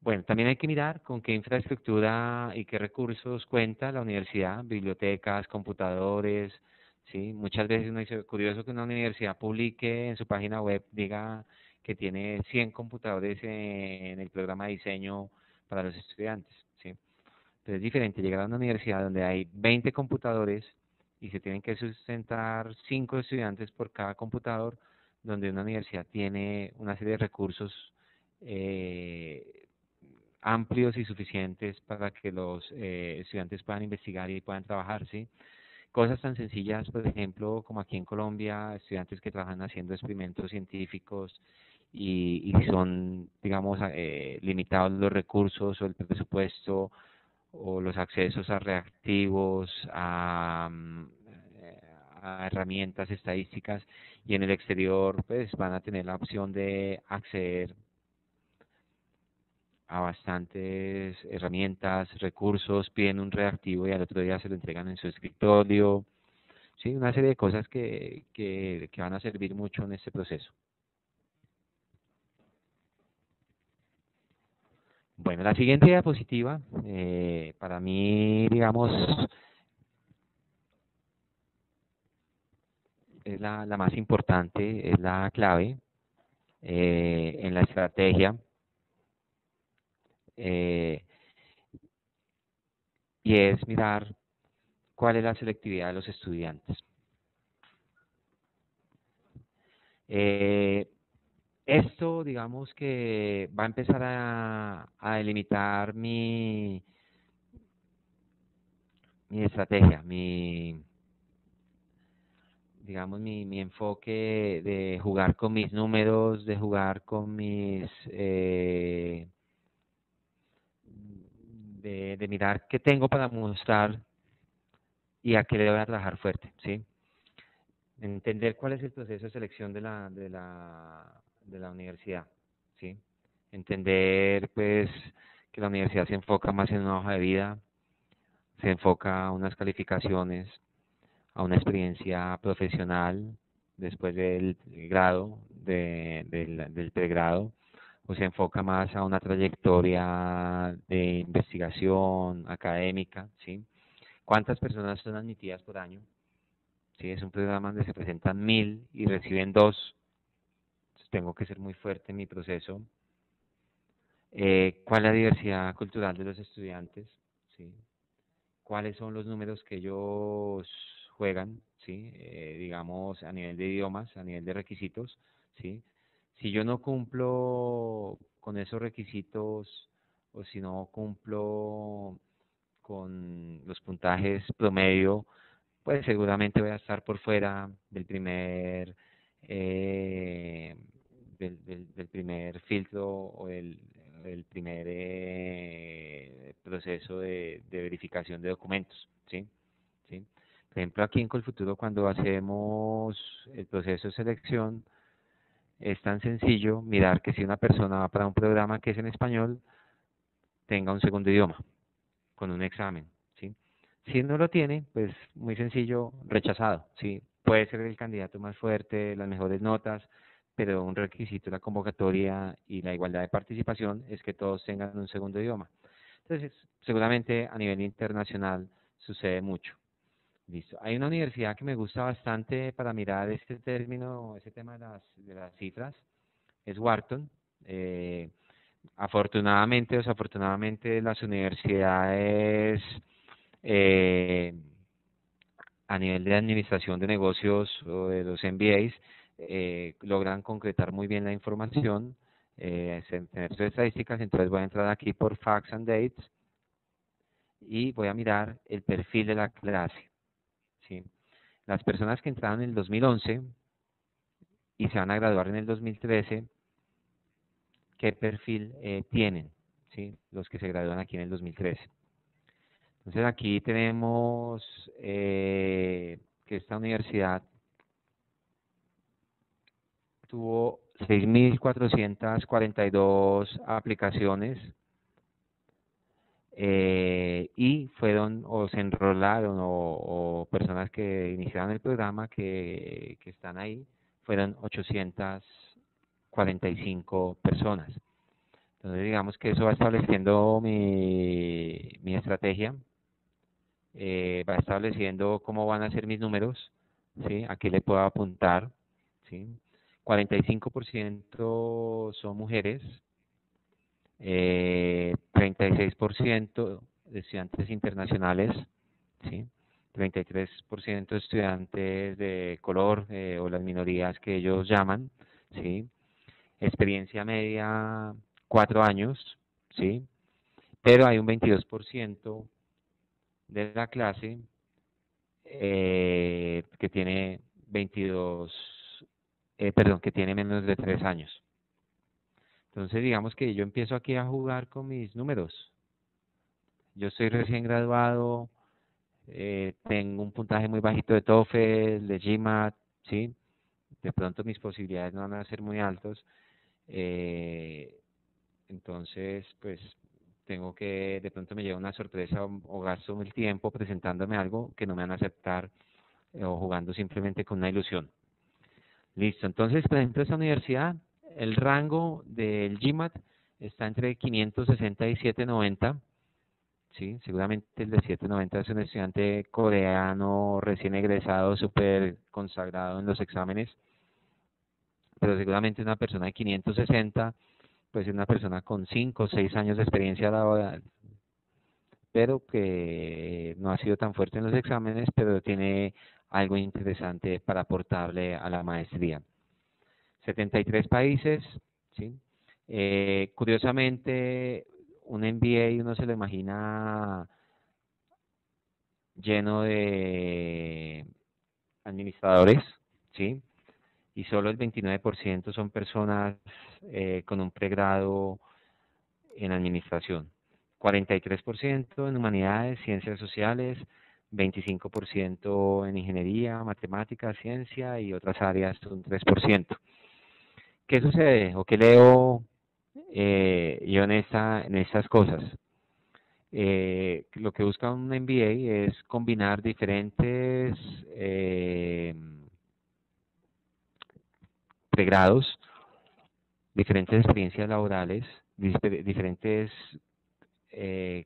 Bueno, también hay que mirar con qué infraestructura y qué recursos cuenta la universidad, bibliotecas, computadores, ¿sí? Muchas veces uno dice, curioso que una universidad publique en su página web, diga que tiene 100 computadores en el programa de diseño para los estudiantes, ¿sí? Entonces es diferente llegar a una universidad donde hay 20 computadores y se tienen que sustentar 5 estudiantes por cada computador, donde una universidad tiene una serie de recursos eh, amplios y suficientes para que los estudiantes puedan investigar y puedan trabajar, ¿sí? Cosas tan sencillas, por ejemplo, como aquí en Colombia, estudiantes que trabajan haciendo experimentos científicos y son, digamos, limitados los recursos o el presupuesto o los accesos a reactivos, a herramientas estadísticas, y en el exterior pues van a tener la opción de acceder a bastantes herramientas, recursos, piden un reactivo y al otro día se lo entregan en su escritorio. Sí, una serie de cosas que van a servir mucho en este proceso. Bueno, la siguiente diapositiva, para mí, digamos, es la más importante, es la clave en la estrategia, eh, y es mirar cuál es la selectividad de los estudiantes. Eh, Esto, digamos que va a empezar a delimitar mi estrategia, digamos, mi enfoque de jugar con mis números, de jugar con de mirar qué tengo para mostrar y a qué le voy a trabajar fuerte, ¿sí? Entender cuál es el proceso de selección de la universidad, ¿sí? Entender, pues, que la universidad se enfoca más en una hoja de vida, se enfoca a unas calificaciones, a una experiencia profesional después del grado, del pregrado, o se enfoca más a una trayectoria de investigación académica, ¿sí? ¿Cuántas personas son admitidas por año? Sí, es un programa donde se presentan 1000 y reciben 2. Entonces tengo que ser muy fuerte en mi proceso. ¿Cuál es la diversidad cultural de los estudiantes? ¿Sí? ¿Cuáles son los números que ellos juegan? ¿Sí? Digamos, a nivel de idiomas, a nivel de requisitos. ¿Sí? Si yo no cumplo con esos requisitos o si no cumplo con los puntajes promedio, pues seguramente voy a estar por fuera eh, del primer filtro o del primer proceso de verificación de documentos, ¿sí? ¿Sí? Por ejemplo, aquí en Colfuturo, cuando hacemos el proceso de selección, es tan sencillo mirar que si una persona va para un programa que es en español, tenga un segundo idioma con un examen, ¿sí? Si no lo tiene, pues muy sencillo, rechazado, ¿sí? Puede ser el candidato más fuerte, las mejores notas, pero un requisito de la convocatoria y la igualdad de participación es que todos tengan un segundo idioma. Entonces, seguramente a nivel internacional sucede mucho. Listo. Hay una universidad que me gusta bastante para mirar este término, ese tema de las cifras, es Wharton. Eh, Afortunadamente o desafortunadamente las universidades eh, a nivel de administración de negocios o de los MBAs logran concretar muy bien la información, tener sus estadísticas. Entonces voy a entrar aquí por Facts and Dates y voy a mirar el perfil de la clase, ¿sí? Las personas que entraron en el 2011 y se van a graduar en el 2013, ¿qué perfil tienen? ¿Sí? Los que se gradúan aquí en el 2013. Entonces aquí tenemos que esta universidad tuvo 6.442 aplicaciones y fueron o se enrolaron o personas que iniciaron el programa que están ahí, fueron 845 personas. Entonces digamos que eso va estableciendo mi estrategia, va estableciendo cómo van a ser mis números, ¿sí? Aquí le puedo apuntar, ¿sí? 45% son mujeres, 36% de estudiantes internacionales, ¿sí? 33% de estudiantes de color o las minorías que ellos llaman, ¿sí? Experiencia media 4 años, ¿sí? Pero hay un 22% de la clase que tiene 22, perdón, que tiene menos de 3 años, Entonces, digamos que yo empiezo aquí a jugar con mis números. Yo estoy recién graduado, tengo un puntaje muy bajito de TOEFL, de GMAT, ¿sí? De pronto mis posibilidades no van a ser muy altos. eh, entonces, pues tengo que, de pronto me lleva una sorpresa o gasto el tiempo presentándome algo que no me van a aceptar o jugando simplemente con una ilusión. Listo, entonces, por ejemplo, esta universidad, el rango del GMAT está entre 560 y 790, ¿sí? Seguramente el de 790 es un estudiante coreano recién egresado, súper consagrado en los exámenes, pero seguramente una persona de 560, pues es una persona con 5 o 6 años de experiencia laboral, pero que no ha sido tan fuerte en los exámenes, pero tiene algo interesante para aportarle a la maestría. 73 países, ¿sí? Curiosamente, un MBA uno se lo imagina lleno de administradores, ¿sí? Y solo el 29% son personas con un pregrado en administración, 43% en humanidades, ciencias sociales, 25% en ingeniería, matemáticas, ciencia y otras áreas un 3%. ¿Qué sucede o qué leo yo en estas cosas? Lo que busca un MBA es combinar diferentes pregrados, diferentes experiencias laborales, diferentes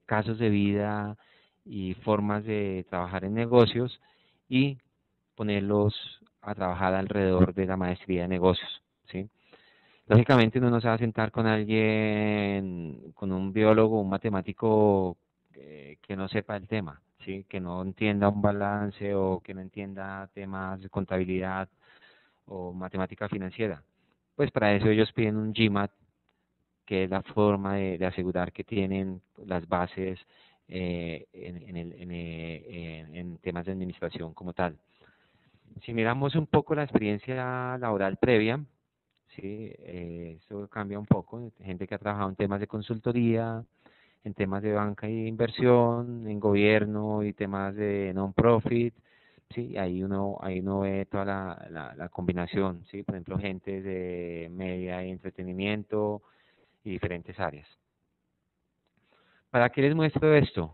casos de vida y formas de trabajar en negocios y ponerlos a trabajar alrededor de la maestría de negocios, ¿sí? Lógicamente uno no se va a sentar con alguien, con un biólogo, un matemático que no sepa el tema, ¿sí? Que no entienda un balance o que no entienda temas de contabilidad o matemática financiera. Pues para eso ellos piden un GMAT, que es la forma de asegurar que tienen las bases en temas de administración como tal. Si miramos un poco la experiencia laboral previa, sí, eso cambia un poco. Gente que ha trabajado en temas de consultoría, en temas de banca e inversión, en gobierno y temas de non-profit, sí, ahí uno ve toda la combinación, sí, por ejemplo, gente de media y entretenimiento y diferentes áreas. ¿Para qué les muestro esto?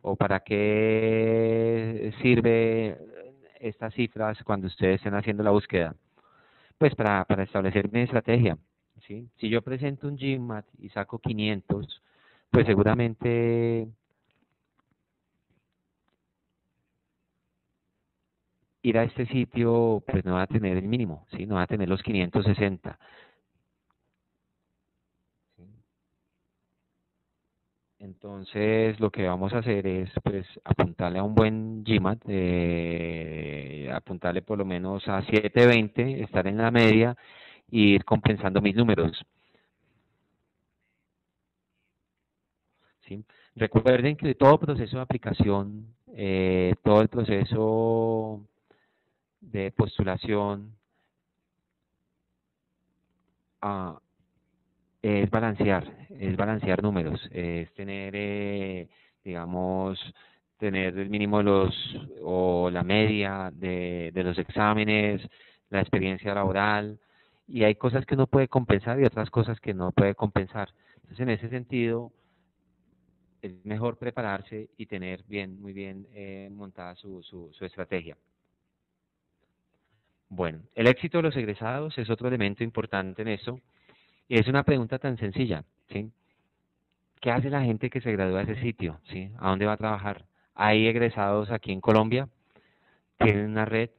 ¿O para qué sirve estas cifras cuando ustedes estén haciendo la búsqueda? Pues para establecer mi estrategia, ¿sí? Si yo presento un GMAT y saco 500, pues seguramente ir a este sitio pues no va a tener el mínimo, ¿sí? No va a tener los 560. ¿Sí? Entonces, lo que vamos a hacer es, pues, apuntarle a un buen GMAT, apuntarle por lo menos a 720, estar en la media e ir compensando mis números, ¿sí? Recuerden que todo proceso de aplicación, todo el proceso de postulación, ah, es balancear números, es tener, digamos, tener el mínimo de los, o la media de los exámenes, la experiencia laboral, y hay cosas que uno puede compensar y otras cosas que no puede compensar. Entonces, en ese sentido, es mejor prepararse y tener bien, muy bien montada su estrategia. Bueno, el éxito de los egresados es otro elemento importante en esto, y es una pregunta tan sencilla, ¿sí? ¿Qué hace la gente que se gradúa de ese sitio? ¿Sí? ¿A dónde va a trabajar? Hay egresados aquí en Colombia, tienen una red,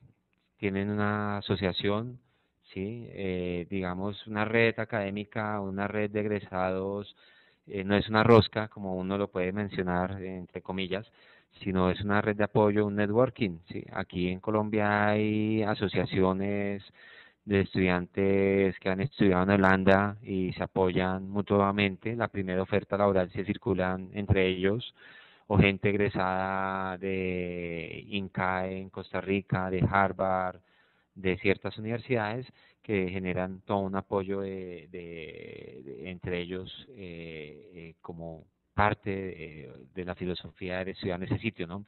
tienen una asociación, ¿sí? Digamos, una red académica, una red de egresados, no es una rosca, como uno lo puede mencionar, entre comillas, sino es una red de apoyo, un networking, ¿sí? Aquí en Colombia hay asociaciones de estudiantes que han estudiado en Holanda y se apoyan mutuamente. La primera oferta laboral se circulan entre ellos, o gente egresada de INCAE en Costa Rica, de Harvard, de ciertas universidades, que generan todo un apoyo entre ellos como parte de la filosofía de estudiar en ese sitio, ¿no?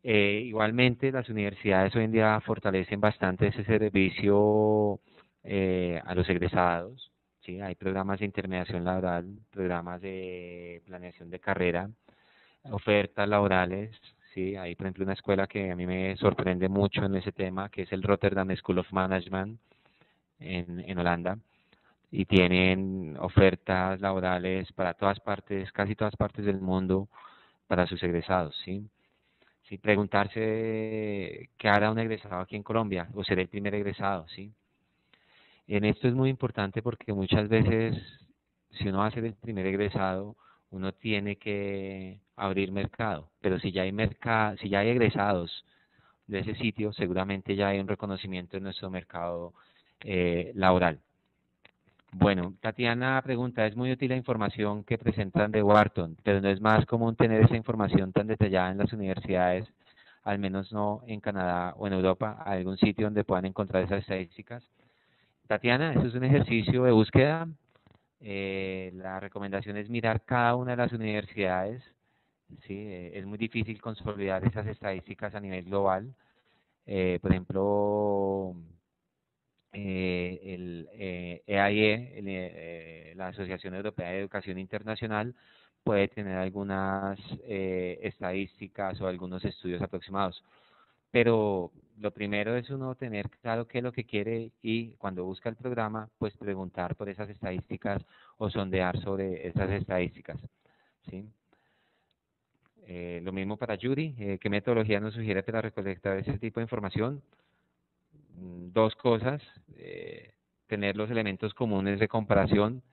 Igualmente, las universidades hoy en día fortalecen bastante ese servicio a los egresados, ¿sí? Hay programas de intermediación laboral, programas de planeación de carrera, ofertas laborales, ¿sí? Hay, por ejemplo, una escuela que a mí me sorprende mucho en ese tema, que es el Rotterdam School of Management en Holanda, y tienen ofertas laborales para todas partes, casi todas partes del mundo, para sus egresados, ¿sí? Sí, preguntarse qué hará un egresado aquí en Colombia, o seré el primer egresado, ¿sí? En esto es muy importante porque muchas veces, si uno va a ser el primer egresado, uno tiene que abrir mercado, pero si ya hay mercado, si ya hay egresados de ese sitio, seguramente ya hay un reconocimiento en nuestro mercado laboral. Bueno, Tatiana pregunta, es muy útil la información que presentan de Wharton, pero no es más común tener esa información tan detallada en las universidades, al menos no en Canadá o en Europa, algún sitio donde puedan encontrar esas estadísticas. Tatiana, eso es un ejercicio de búsqueda. La recomendación es mirar cada una de las universidades. Sí, es muy difícil consolidar esas estadísticas a nivel global. Por ejemplo, el EAIE, la Asociación Europea de Educación Internacional, puede tener algunas estadísticas o algunos estudios aproximados. Pero lo primero es uno tener claro qué es lo que quiere y cuando busca el programa, pues preguntar por esas estadísticas o sondear sobre esas estadísticas. ¿Sí? Lo mismo para Judy, ¿qué metodología nos sugiere para recolectar ese tipo de información? Dos cosas, tener los elementos comunes de comparación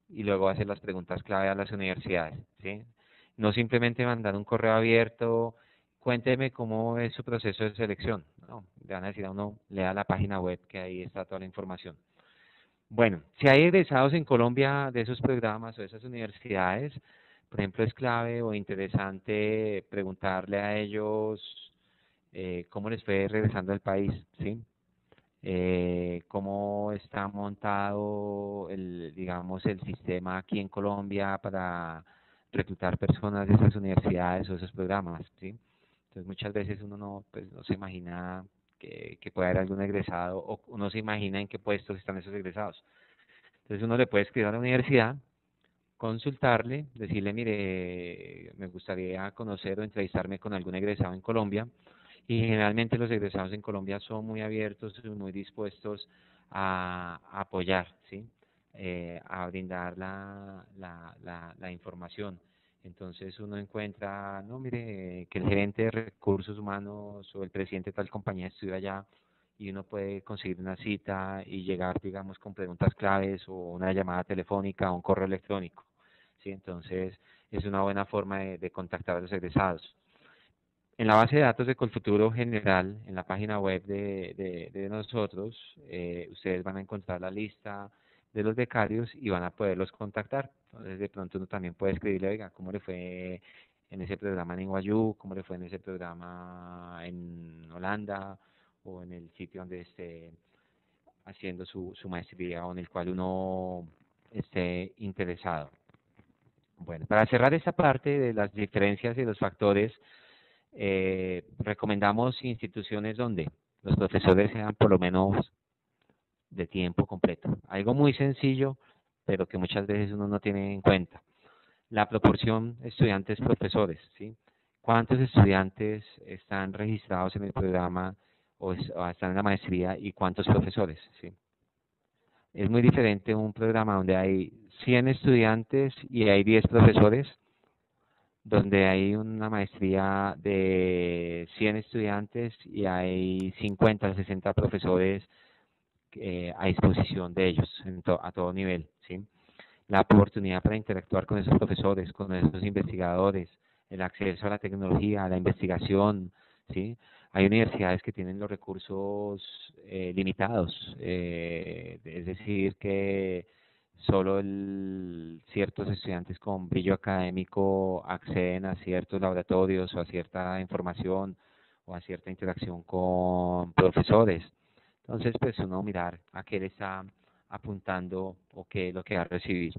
y luego hacer las preguntas clave a las universidades, ¿sí? No simplemente mandar un correo abierto, cuénteme cómo es su proceso de selección, no, le van a decir a uno, lea la página web que ahí está toda la información. Bueno, si hay egresados en Colombia de esos programas o de esas universidades, por ejemplo, es clave o interesante preguntarle a ellos cómo les fue regresando al país, ¿sí? Cómo está montado el, digamos, el sistema aquí en Colombia para reclutar personas de esas universidades o esos programas, ¿sí? Entonces muchas veces uno no, pues, no se imagina que pueda haber algún egresado o uno se imagina en qué puestos están esos egresados. Entonces uno le puede escribir a la universidad, consultarle, decirle, mire, me gustaría conocer o entrevistarme con algún egresado en Colombia. Y generalmente los egresados en Colombia son muy abiertos y muy dispuestos a apoyar, ¿sí? A brindar la información. Entonces uno encuentra, no, mire, que el gerente de recursos humanos o el presidente de tal compañía estudia allá y uno puede conseguir una cita y llegar, digamos, con preguntas claves o una llamada telefónica o un correo electrónico, ¿sí? Entonces es una buena forma de contactar a los egresados. En la base de datos de Colfuturo General, en la página web de nosotros, ustedes van a encontrar la lista de los becarios y van a poderlos contactar. Entonces, de pronto uno también puede escribirle, oiga, ¿cómo le fue en ese programa en NYU? ¿Cómo le fue en ese programa en Holanda? O en el sitio donde esté haciendo su maestría o en el cual uno esté interesado. Bueno, para cerrar esta parte de las diferencias y los factores, recomendamos instituciones donde los profesores sean por lo menos de tiempo completo. Algo muy sencillo, pero que muchas veces uno no tiene en cuenta. La proporción estudiantes-profesores, ¿sí? ¿Cuántos estudiantes están registrados en el programa o están en la maestría y cuántos profesores, ¿sí? Es muy diferente un programa donde hay 100 estudiantes y hay 10 profesores, donde hay una maestría de 100 estudiantes y hay 50 o 60 profesores a disposición de ellos a todo nivel, ¿sí? La oportunidad para interactuar con esos profesores, con esos investigadores, el acceso a la tecnología, a la investigación, ¿sí? Hay universidades que tienen los recursos limitados, es decir, que solo ciertos estudiantes con brillo académico acceden a ciertos laboratorios o a cierta información o a cierta interacción con profesores. Entonces, pues uno mirar a qué le está apuntando o qué es lo que va a recibir.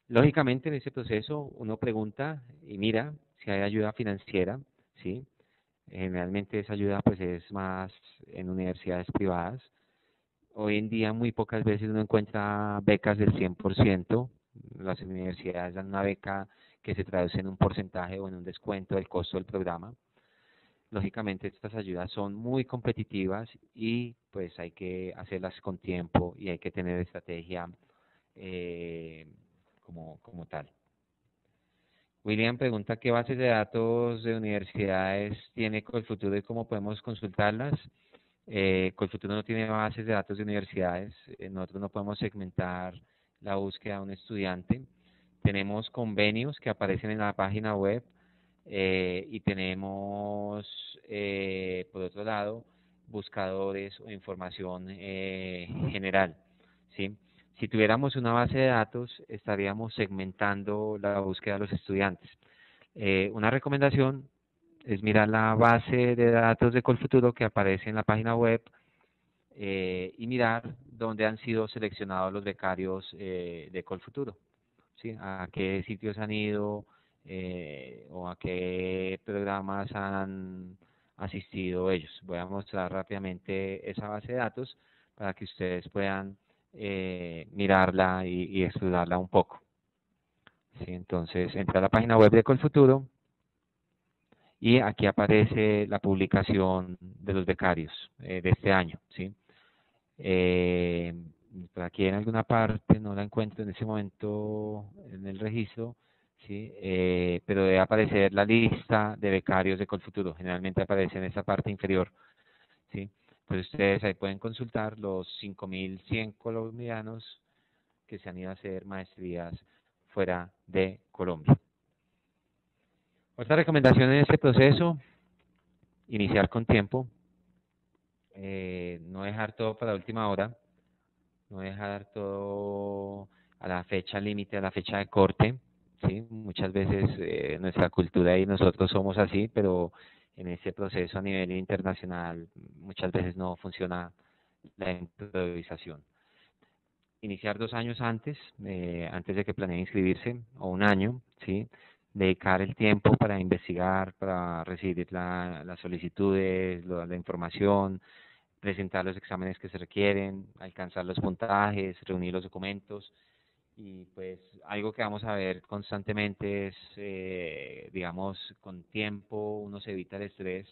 Lógicamente, en ese proceso uno pregunta y mira si hay ayuda financiera, ¿sí? Generalmente esa ayuda pues es más en universidades privadas. Hoy en día muy pocas veces uno encuentra becas del 100%. Las universidades dan una beca que se traduce en un porcentaje o en un descuento del costo del programa. Lógicamente estas ayudas son muy competitivas y pues hay que hacerlas con tiempo y hay que tener estrategia eh, como tal. William pregunta qué bases de datos de universidades tiene Colfuturo y cómo podemos consultarlas. Colfuturo no tiene bases de datos de universidades. Nosotros no podemos segmentar la búsqueda de un estudiante. Tenemos convenios que aparecen en la página web y tenemos, por otro lado, buscadores o información general, ¿sí? Si tuviéramos una base de datos, estaríamos segmentando la búsqueda de los estudiantes. Una recomendación es mirar la base de datos de Colfuturo que aparece en la página web y mirar dónde han sido seleccionados los becarios de Colfuturo, ¿sí? A qué sitios han ido o a qué programas han asistido ellos. Voy a mostrar rápidamente esa base de datos para que ustedes puedan mirarla y explorarla un poco. ¿Sí? Entonces, entra a la página web de Colfuturo y aquí aparece la publicación de los becarios de este año, ¿sí? Eh, por aquí en alguna parte, no la encuentro en ese momento en el registro, ¿sí? Pero debe aparecer la lista de becarios de Colfuturo, generalmente aparece en esa parte inferior, ¿sí? Pues ustedes ahí pueden consultar los 5.100 colombianos que se han ido a hacer maestrías fuera de Colombia. Otra recomendación en este proceso, iniciar con tiempo, no dejar todo para la última hora, no dejar todo a la fecha límite, a la fecha de corte, ¿sí? Muchas veces nuestra cultura y nosotros somos así, pero en ese proceso a nivel internacional muchas veces no funciona la improvisación. Iniciar 2 años antes de que planee inscribirse, o un año, ¿sí? Dedicar el tiempo para investigar, para recibir las solicitudes, la información, presentar los exámenes que se requieren, alcanzar los puntajes, reunir los documentos y pues algo que vamos a ver constantemente es, digamos, con tiempo uno se evita el estrés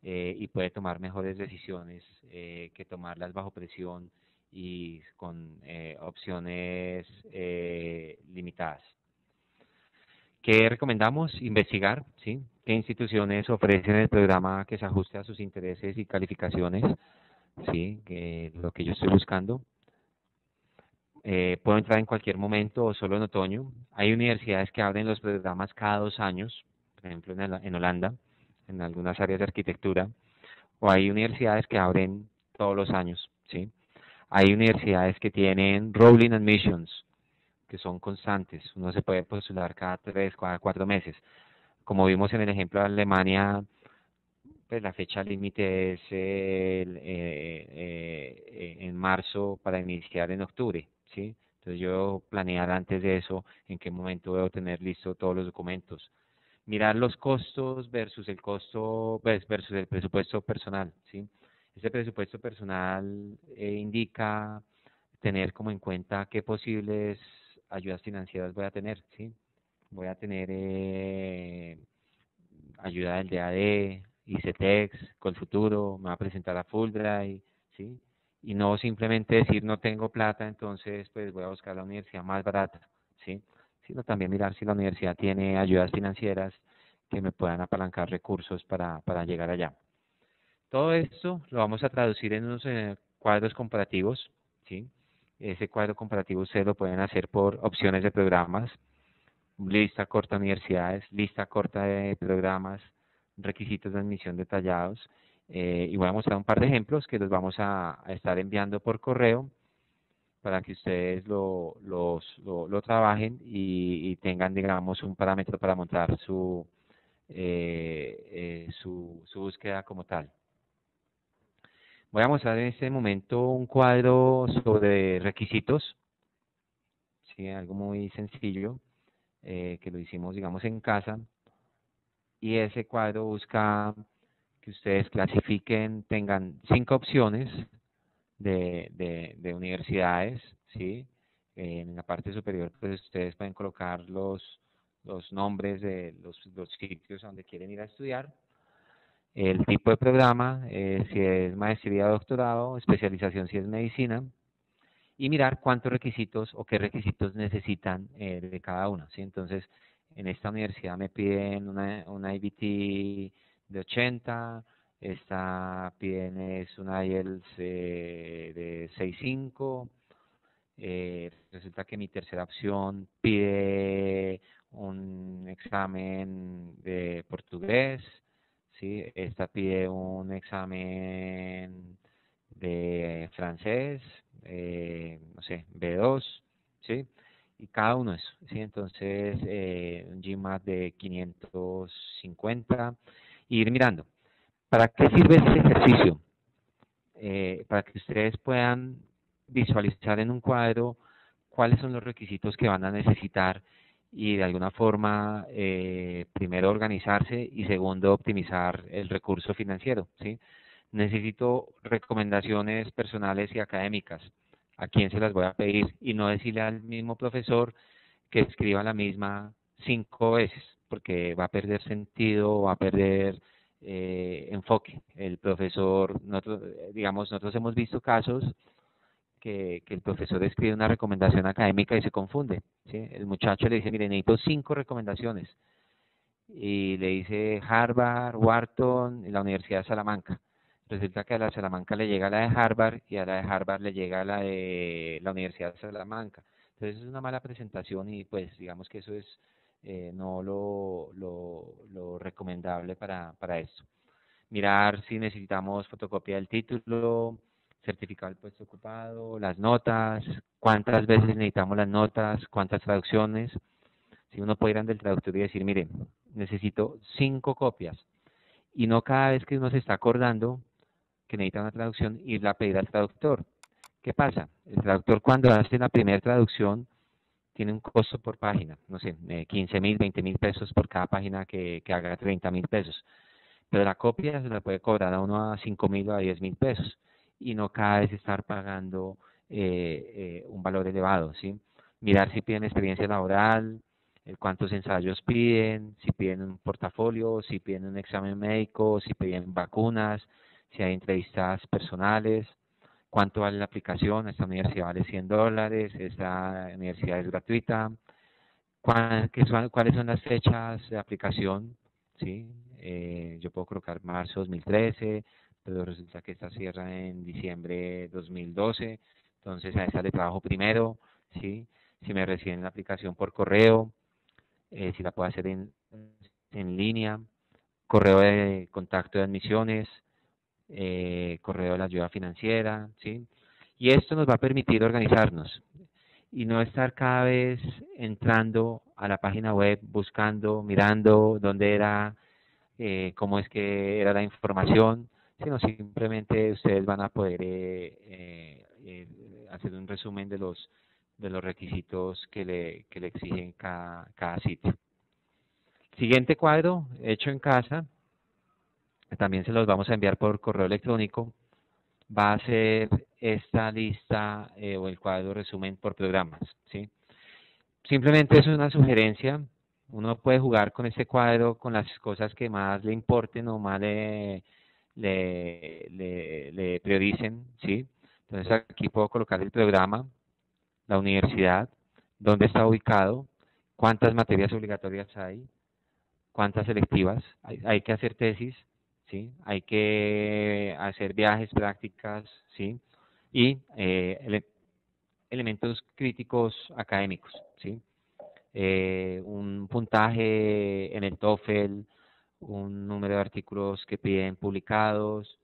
y puede tomar mejores decisiones que tomarlas bajo presión y con opciones limitadas. ¿Qué recomendamos? Investigar, ¿sí? ¿Qué instituciones ofrecen el programa que se ajuste a sus intereses y calificaciones? ¿Sí? Que lo que yo estoy buscando. Puedo entrar en cualquier momento o solo en otoño. Hay universidades que abren los programas cada 2 años, por ejemplo en Holanda, en algunas áreas de arquitectura, o hay universidades que abren todos los años, ¿sí? Hay universidades que tienen rolling admissions, que son constantes. Uno se puede postular cada 3, cada 4 meses. Como vimos en el ejemplo de Alemania, pues la fecha límite es en marzo para iniciar en octubre, ¿sí? Entonces yo planear antes de eso en qué momento debo tener listo todos los documentos. Mirar los costos versus el costo versus el presupuesto personal, ¿sí? Ese presupuesto personal indica tener como en cuenta qué posibles ayudas financieras voy a tener, ¿sí? Voy a tener ayuda del DAD, ICETEX, Colfuturo, me va a presentar a Fulbright, ¿sí? Y no simplemente decir no tengo plata, entonces pues voy a buscar la universidad más barata, ¿sí? Sino también mirar si la universidad tiene ayudas financieras que me puedan apalancar recursos para llegar allá. Todo esto lo vamos a traducir en unos cuadros comparativos, ¿sí? Ese cuadro comparativo ustedes lo pueden hacer por opciones de programas, lista corta de universidades, lista corta de programas, requisitos de admisión detallados. Y voy a mostrar un par de ejemplos que los vamos a estar enviando por correo para que ustedes lo trabajen y tengan, digamos, un parámetro para montar su búsqueda como tal. Voy a mostrar en este momento un cuadro sobre requisitos, ¿sí? Algo muy sencillo, que lo hicimos, digamos, en casa. Y ese cuadro busca que ustedes clasifiquen, tengan 5 opciones de universidades, ¿sí? En la parte superior, pues ustedes pueden colocar los nombres de los sitios a donde quieren ir a estudiar, el tipo de programa, si es maestría, doctorado, especialización si es medicina, y mirar cuántos requisitos o qué requisitos necesitan de cada una, ¿sí? Entonces, en esta universidad me piden una IBT de 80, esta piden es una IELTS de 6.5, resulta que mi tercera opción pide un examen de portugués, ¿sí? Esta pide un examen de francés, no sé, B2, ¿sí? Y cada uno es, ¿sí? Entonces, un GMAT de 550, y ir mirando. ¿Para qué sirve este ejercicio? Para que ustedes puedan visualizar en un cuadro cuáles son los requisitos que van a necesitar y de alguna forma, primero organizarse y segundo optimizar el recurso financiero, ¿sí? Necesito recomendaciones personales y académicas. ¿A quién se las voy a pedir? Y no decirle al mismo profesor que escriba la misma 5 veces, porque va a perder sentido, va a perder enfoque. El profesor, nosotros, digamos, nosotros hemos visto casos que el profesor escribe una recomendación académica y se confunde, ¿sí? El muchacho le dice, mire, necesito 5 recomendaciones. Y le dice Harvard, Wharton y la Universidad de Salamanca. Resulta que a la Salamanca le llega la de Harvard y a la de Harvard le llega la de la Universidad de Salamanca. Entonces es una mala presentación y pues digamos que eso es no lo recomendable para esto. Mirar si necesitamos fotocopia del título, certificado del puesto ocupado, las notas, cuántas veces necesitamos las notas, cuántas traducciones. Si uno puede ir ante el traductor y decir, mire, necesito 5 copias, y no cada vez que uno se está acordando que necesita una traducción, irla a pedir al traductor. ¿Qué pasa? El traductor cuando hace la primera traducción tiene un costo por página, no sé, 15.000, 20.000 pesos por cada página que haga 30.000 pesos. Pero la copia se la puede cobrar a uno a 5.000 o a 10.000 pesos y no cada vez estar pagando un valor elevado, ¿sí? Mirar si piden experiencia laboral, cuántos ensayos piden, si piden un portafolio, si piden un examen médico, si piden vacunas, si hay entrevistas personales, cuánto vale la aplicación. Esta universidad vale $100, esta universidad es gratuita, cuáles son las fechas de aplicación, ¿sí? Yo puedo colocar marzo 2013, pero resulta que esta cierra en diciembre 2012, entonces a esta le trabajo primero, ¿sí? Si me reciben la aplicación por correo, si la puedo hacer en línea, correo de contacto de admisiones, correo de la ayuda financiera, ¿sí? Y esto nos va a permitir organizarnos y no estar cada vez entrando a la página web, buscando, mirando dónde era, cómo es que era la información, sino simplemente ustedes van a poder hacer un resumen de los requisitos que le exigen cada sitio. Siguiente cuadro, hecho en casa, también se los vamos a enviar por correo electrónico, va a ser esta lista o el cuadro resumen por programas, ¿sí? Simplemente es una sugerencia. Uno puede jugar con este cuadro con las cosas que más le importen o más le prioricen, ¿sí? Entonces aquí puedo colocar el programa, la universidad, dónde está ubicado, cuántas materias obligatorias hay, cuántas selectivas, hay que hacer tesis, ¿sí? Hay que hacer viajes, prácticas, ¿sí? Y elementos críticos académicos, ¿sí? Un puntaje en el TOEFL, un número de artículos que piden publicados,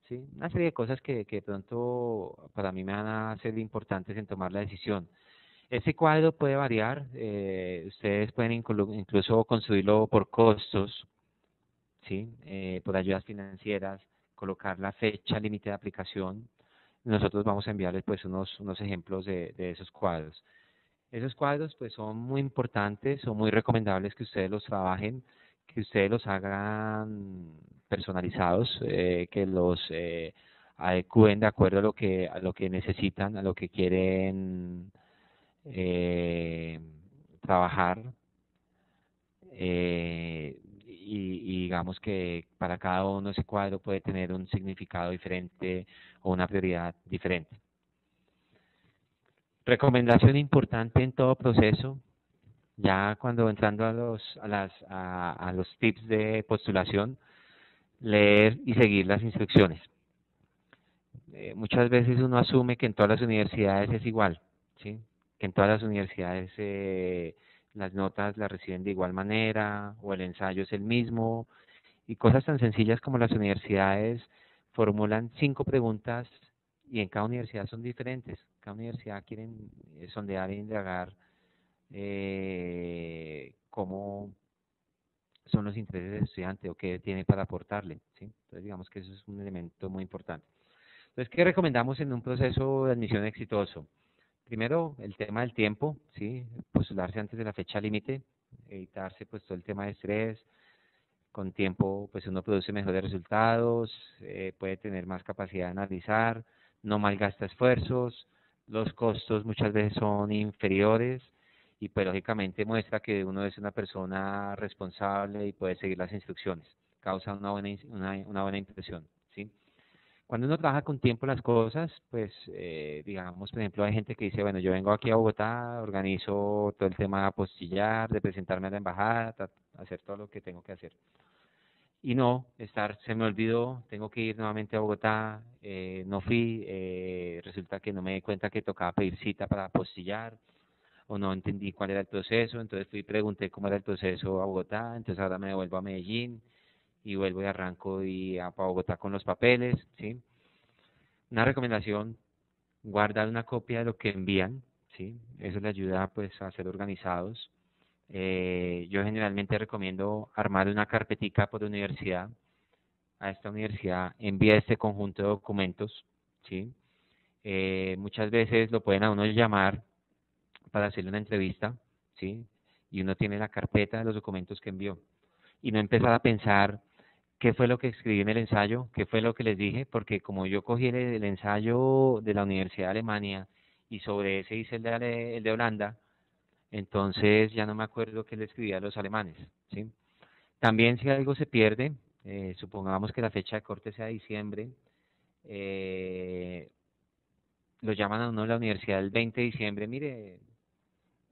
¿sí? Una serie de cosas que de pronto para mí me van a ser importantes en tomar la decisión. Este cuadro puede variar, ustedes pueden incluso construirlo por costos, ¿sí? Por ayudas financieras, colocar la fecha límite de aplicación. Nosotros vamos a enviarles pues unos ejemplos de esos cuadros. Esos cuadros pues son muy importantes, son muy recomendables que ustedes los trabajen, que ustedes los hagan personalizados, que los adecúen de acuerdo a lo que necesitan, a lo que quieren trabajar. Y digamos que para cada uno ese cuadro puede tener un significado diferente o una prioridad diferente. Recomendación importante en todo proceso, ya cuando entrando a los tips de postulación, leer y seguir las instrucciones. Muchas veces uno asume que en todas las universidades es igual, ¿sí? Que en todas las universidades las notas las reciben de igual manera o el ensayo es el mismo y cosas tan sencillas como las universidades formulan 5 preguntas y en cada universidad son diferentes. Cada universidad quieren sondear e indagar cómo son los intereses del estudiante o qué tiene para aportarle, ¿sí? Entonces digamos que eso es un elemento muy importante. Entonces, ¿qué recomendamos en un proceso de admisión exitoso? Primero, el tema del tiempo, ¿sí? Postularse antes de la fecha límite, evitarse pues todo el tema de estrés. Con tiempo, pues uno produce mejores resultados, puede tener más capacidad de analizar, no malgasta esfuerzos, los costos muchas veces son inferiores y pues lógicamente muestra que uno es una persona responsable y puede seguir las instrucciones, causa una buena impresión, ¿sí? Cuando uno trabaja con tiempo las cosas, pues digamos, por ejemplo, hay gente que dice, bueno, yo vengo aquí a Bogotá, organizo todo el tema de apostillar, de presentarme a la embajada, hacer todo lo que tengo que hacer. Y no, se me olvidó, tengo que ir nuevamente a Bogotá, no fui, resulta que no me di cuenta que tocaba pedir cita para apostillar, o no entendí cuál era el proceso, entonces fui y pregunté cómo era el proceso a Bogotá, entonces ahora me devuelvo a Medellín, y vuelvo y arranco para Bogotá con los papeles, ¿sí? Una recomendación, guardar una copia de lo que envían, ¿sí? Eso le ayuda pues a ser organizados. Yo generalmente recomiendo armar una carpetica por universidad. A esta universidad envía este conjunto de documentos, ¿sí? Muchas veces lo pueden a uno llamar para hacerle una entrevista, ¿sí? Y uno tiene la carpeta de los documentos que envió. Y no empezar a pensar qué fue lo que escribí en el ensayo, qué fue lo que les dije, porque como yo cogí el ensayo de la Universidad de Alemania y sobre ese hice el de Holanda, entonces ya no me acuerdo qué le escribí a los alemanes, ¿sí? También si algo se pierde, supongamos que la fecha de corte sea diciembre, eh, lo llaman a uno de la universidad el 20 de diciembre, mire,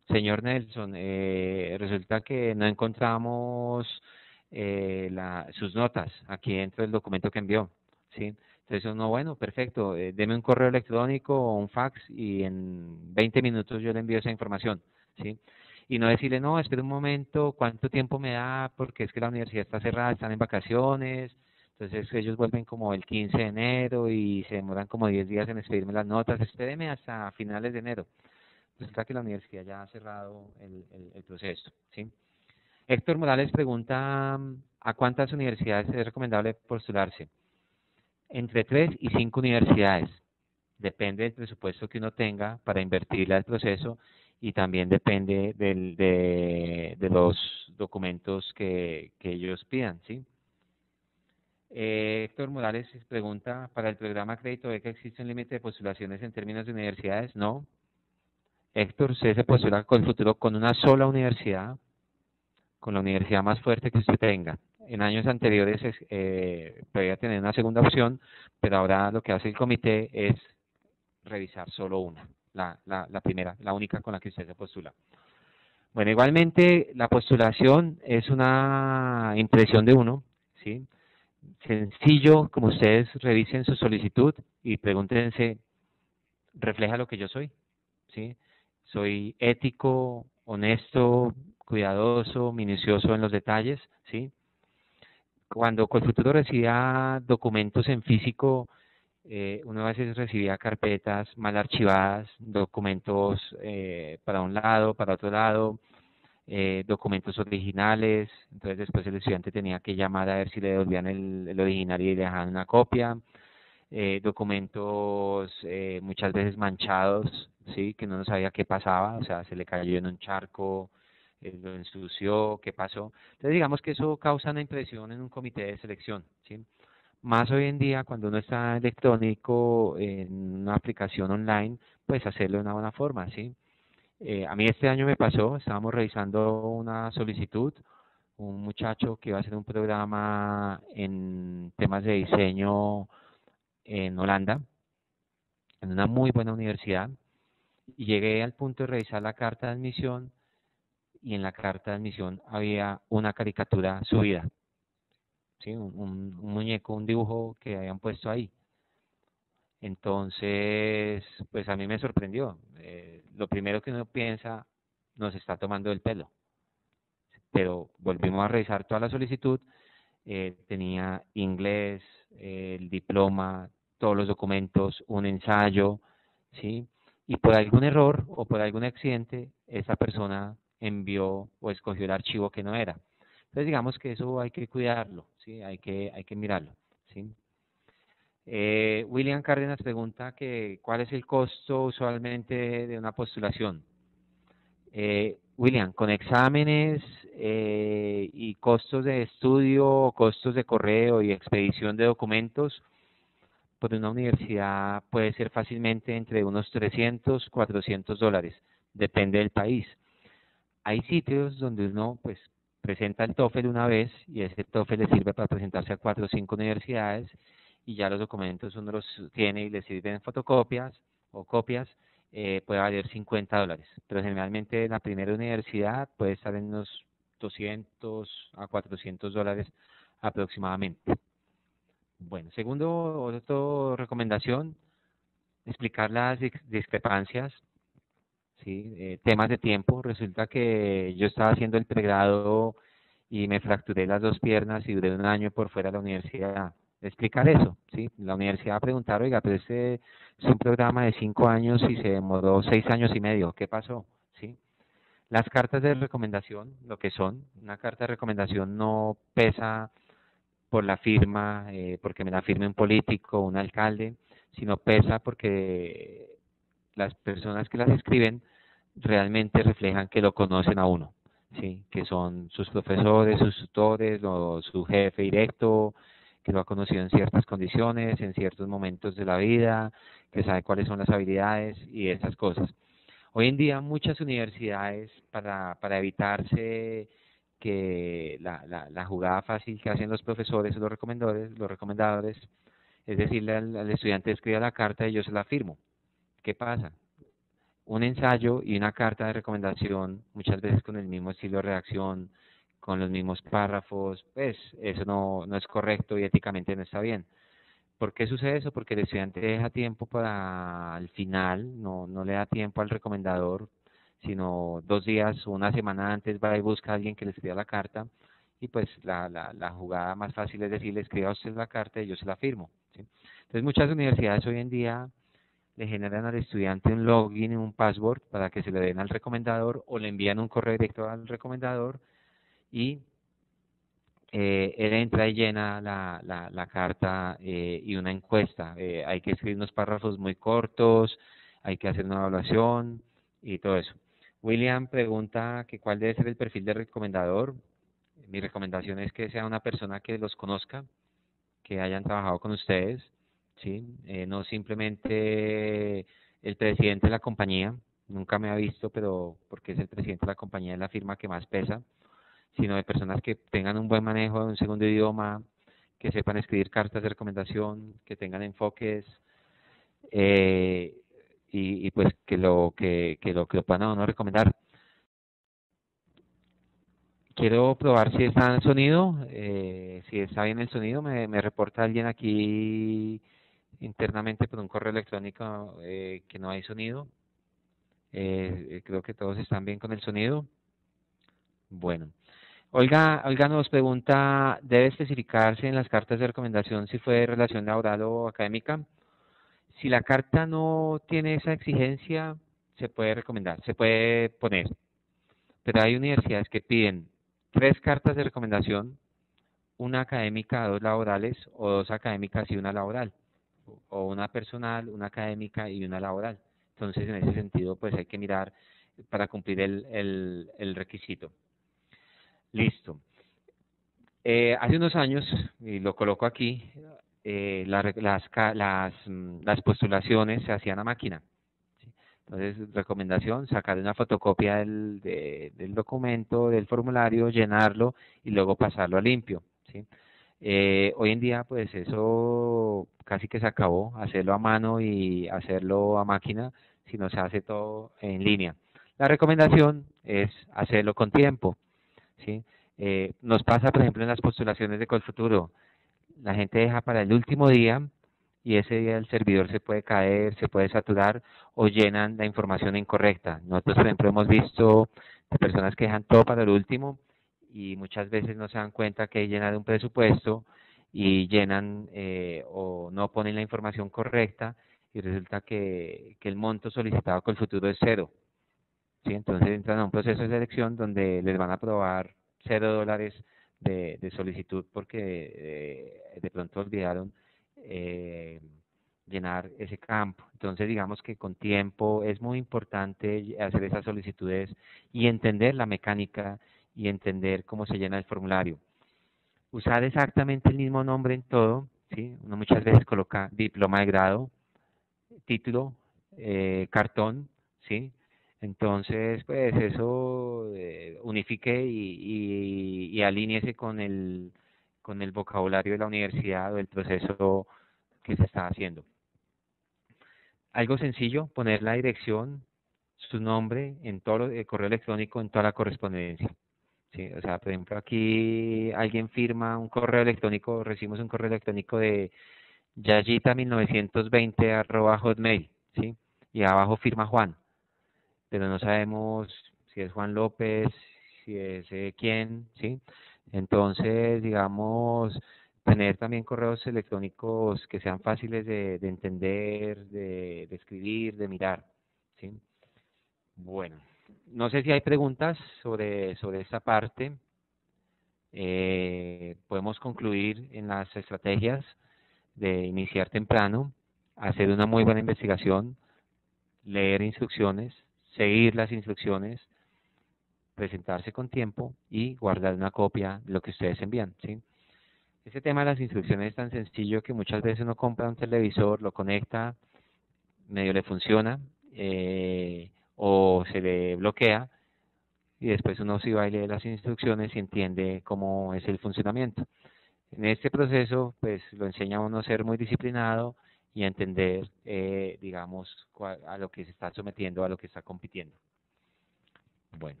señor Nelson, resulta que no encontramos sus notas aquí dentro del documento que envió, ¿sí? Entonces uno, bueno, perfecto, deme un correo electrónico o un fax y en 20 minutos yo le envío esa información, ¿sí? Y no decirle, no, espera un momento, ¿cuánto tiempo me da? Porque es que la universidad está cerrada, están en vacaciones, entonces ellos vuelven como el 15 de enero y se demoran como 10 días en escribirme las notas, espéreme hasta finales de enero. Resulta que la universidad ya ha cerrado el proceso, ¿sí? Héctor Morales pregunta, ¿a cuántas universidades es recomendable postularse? Entre 3 y 5 universidades. Depende del presupuesto que uno tenga para invertirle al proceso y también depende de los documentos que ellos pidan, ¿sí? Héctor Morales pregunta, ¿para el programa Crédito Beca existe un límite de postulaciones en términos de universidades? No. Héctor, usted se postula con el futuro con una sola universidad, con la universidad más fuerte que usted tenga. En años anteriores podía tener una segunda opción, pero ahora lo que hace el comité es revisar solo una, la primera, la única con la que usted se postula. Bueno, igualmente la postulación es una impresión de uno, ¿sí? Sencillo, como ustedes revisen su solicitud y pregúntense, ¿refleja lo que yo soy? ¿Sí? Soy ético, honesto, cuidadoso, minucioso en los detalles, ¿sí? Cuando Colfuturo recibía documentos en físico, uno a veces recibía carpetas mal archivadas, documentos para un lado, para otro lado, documentos originales, entonces después el estudiante tenía que llamar a ver si le devolvían el original y le dejaban una copia, documentos muchas veces manchados, sí, que uno no sabía qué pasaba, o sea, se le cayó en un charco, lo ensució, qué pasó. Entonces digamos que eso causa una impresión en un comité de selección, ¿sí? Más hoy en día, cuando uno está electrónico en una aplicación online, pues hacerlo de una buena forma, ¿sí? A mí este año me pasó, estábamos revisando una solicitud, un muchacho que iba a hacer un programa en temas de diseño en Holanda, en una muy buena universidad, y llegué al punto de revisar la carta de admisión y en la carta de admisión había una caricatura subida, ¿sí? Un muñeco, un dibujo que habían puesto ahí. Entonces, pues a mí me sorprendió. Lo primero que uno piensa, nos está tomando el pelo. Pero volvimos a revisar toda la solicitud, tenía inglés, el diploma, todos los documentos, un ensayo, ¿sí? Y por algún error o por algún accidente, esa persona envió o escogió el archivo que no era. Entonces digamos que eso hay que cuidarlo, ¿sí? Hay que mirarlo, ¿sí? William Cárdenas pregunta que ¿cuál es el costo usualmente de una postulación? William, con exámenes y costos de estudio, costos de correo y expedición de documentos, por una universidad puede ser fácilmente entre unos 300, $400, depende del país. Hay sitios donde uno pues presenta el TOEFL una vez y ese TOEFL le sirve para presentarse a 4 o 5 universidades y ya los documentos uno los tiene y le sirven fotocopias o copias, puede valer $50, pero generalmente la primera universidad puede estar en unos 200 a $400 aproximadamente. Bueno, segundo, otra recomendación, explicar las discrepancias. Sí, temas de tiempo. Resulta que yo estaba haciendo el pregrado y me fracturé las dos piernas y duré un año por fuera de la universidad. Explicar eso, ¿sí? La universidad va a preguntar, oiga, pero este es un programa de 5 años y se demoró 6 años y medio. ¿Qué pasó? ¿Sí? Las cartas de recomendación, lo que son, una carta de recomendación no pesa por la firma, porque me la firme un político, un alcalde, sino pesa porque las personas que las escriben realmente reflejan que lo conocen a uno, ¿sí? Que son sus profesores, sus tutores, o su jefe directo, que lo ha conocido en ciertas condiciones, en ciertos momentos de la vida, que sabe cuáles son las habilidades y esas cosas. Hoy en día muchas universidades, para evitarse que la jugada fácil que hacen los profesores, los recomendadores, es decirle al estudiante escriba la carta y yo se la firmo. ¿Qué pasa? Un ensayo y una carta de recomendación, muchas veces con el mismo estilo de redacción, con los mismos párrafos, pues eso no es correcto y éticamente no está bien. ¿Por qué sucede eso? Porque el estudiante deja tiempo para al final, no le da tiempo al recomendador, sino 2 días o una semana antes va y busca a alguien que le escriba la carta y pues la jugada más fácil es decirle escriba usted la carta y yo se la firmo, ¿sí? Entonces muchas universidades hoy en día le generan al estudiante un login y un password para que se le den al recomendador o le envían un correo directo al recomendador y él entra y llena la carta y una encuesta. Hay que escribir unos párrafos muy cortos, hay que hacer una evaluación y todo eso. William pregunta que cuál debe ser el perfil de recomendador. Mi recomendación es que sea una persona que los conozca, que hayan trabajado con ustedes, ¿sí? No simplemente el presidente de la compañía, nunca me ha visto, pero porque es el presidente de la compañía, es la firma que más pesa, sino de personas que tengan un buen manejo de un segundo idioma, que sepan escribir cartas de recomendación, que tengan enfoques, eh, y pues que lo puedan a uno recomendar. Quiero probar si está en sonido, si está bien el sonido, me reporta alguien aquí internamente por un correo electrónico que no hay sonido. Creo que todos están bien con el sonido. Bueno. Olga nos pregunta, ¿debe especificarse en las cartas de recomendación si fue de relación laboral o académica? Si la carta no tiene esa exigencia, se puede recomendar, se puede poner. pero hay universidades que piden 3 cartas de recomendación, una académica, 2 laborales, o 2 académicas y una laboral, o una personal, una académica y una laboral. Entonces, en ese sentido, pues hay que mirar para cumplir el requisito. Listo. Hace unos años, y lo coloco aquí, las postulaciones se hacían a máquina. ¿Sí? Entonces, recomendación, sacar una fotocopia del documento, del formulario, llenarlo y luego pasarlo a limpio. ¿Sí? Hoy en día, pues eso casi que se acabó, hacerlo a mano y hacerlo a máquina, sino se hace todo en línea. La recomendación es hacerlo con tiempo. ¿Sí? Nos pasa, por ejemplo, en las postulaciones de Colfuturo, la gente deja para el último día y ese día el servidor se puede caer, se puede saturar o llenan la información incorrecta. Nosotros, por ejemplo, hemos visto de personas que dejan todo para el último y muchas veces no se dan cuenta que llenan un presupuesto y llenan o no ponen la información correcta y resulta que el monto solicitado con el futuro es cero. ¿Sí? Entonces entran a un proceso de selección donde les van a aprobar $0 de solicitud porque de pronto olvidaron eh, llenar ese campo. Entonces digamos que con tiempo es muy importante hacer esas solicitudes y entender la mecánica y entender cómo se llena el formulario. Usar exactamente el mismo nombre en todo, ¿sí? Uno muchas veces coloca diploma de grado, título, cartón, ¿sí? Entonces, pues eso unifique y alíñese con el vocabulario de la universidad o el proceso que se está haciendo. Algo sencillo, poner la dirección, su nombre en todo el correo electrónico, en toda la correspondencia. Sí, o sea, por ejemplo, aquí alguien firma un correo electrónico, recibimos un correo electrónico de yayita1920 @hotmail, ¿sí? Y abajo firma Juan, pero no sabemos si es Juan López, si es quién, ¿sí? Entonces, digamos, tener también correos electrónicos que sean fáciles de entender, de escribir, de mirar, ¿sí? Bueno, no sé si hay preguntas sobre esta parte. Podemos concluir en las estrategias de iniciar temprano, hacer una muy buena investigación, leer instrucciones, seguir las instrucciones, presentarse con tiempo y guardar una copia de lo que ustedes envían, ¿sí? Ese tema de las instrucciones es tan sencillo que muchas veces uno compra un televisor, lo conecta, medio le funciona, o se le bloquea, y después uno sí va y lee las instrucciones y entiende cómo es el funcionamiento. En este proceso, pues lo enseña a uno a ser muy disciplinado y a entender, digamos, a lo que se está sometiendo, a lo que está compitiendo. Bueno.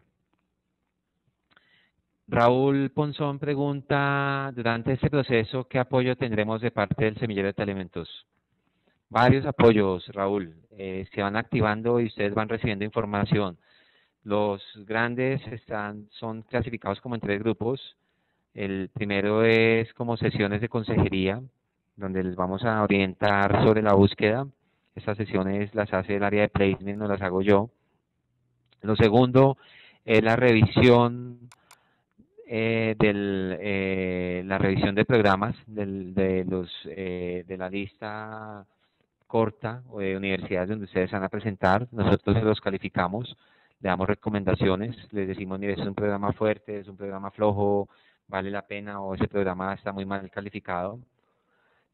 Raúl Ponzón pregunta, durante este proceso, ¿qué apoyo tendremos de parte del semillero de Telementos? Varios apoyos, Raúl. Se van activando y ustedes van recibiendo información. Los grandes son clasificados como en 3 grupos. El primero es como sesiones de consejería, donde les vamos a orientar sobre la búsqueda. Estas sesiones las hace el área de placement, no las hago yo. Lo segundo es la revisión la revisión de programas de la lista corta o de universidades donde ustedes van a presentar. Nosotros los calificamos, le damos recomendaciones, les decimos, mire, es un programa fuerte, es un programa flojo, vale la pena o ese programa está muy mal calificado.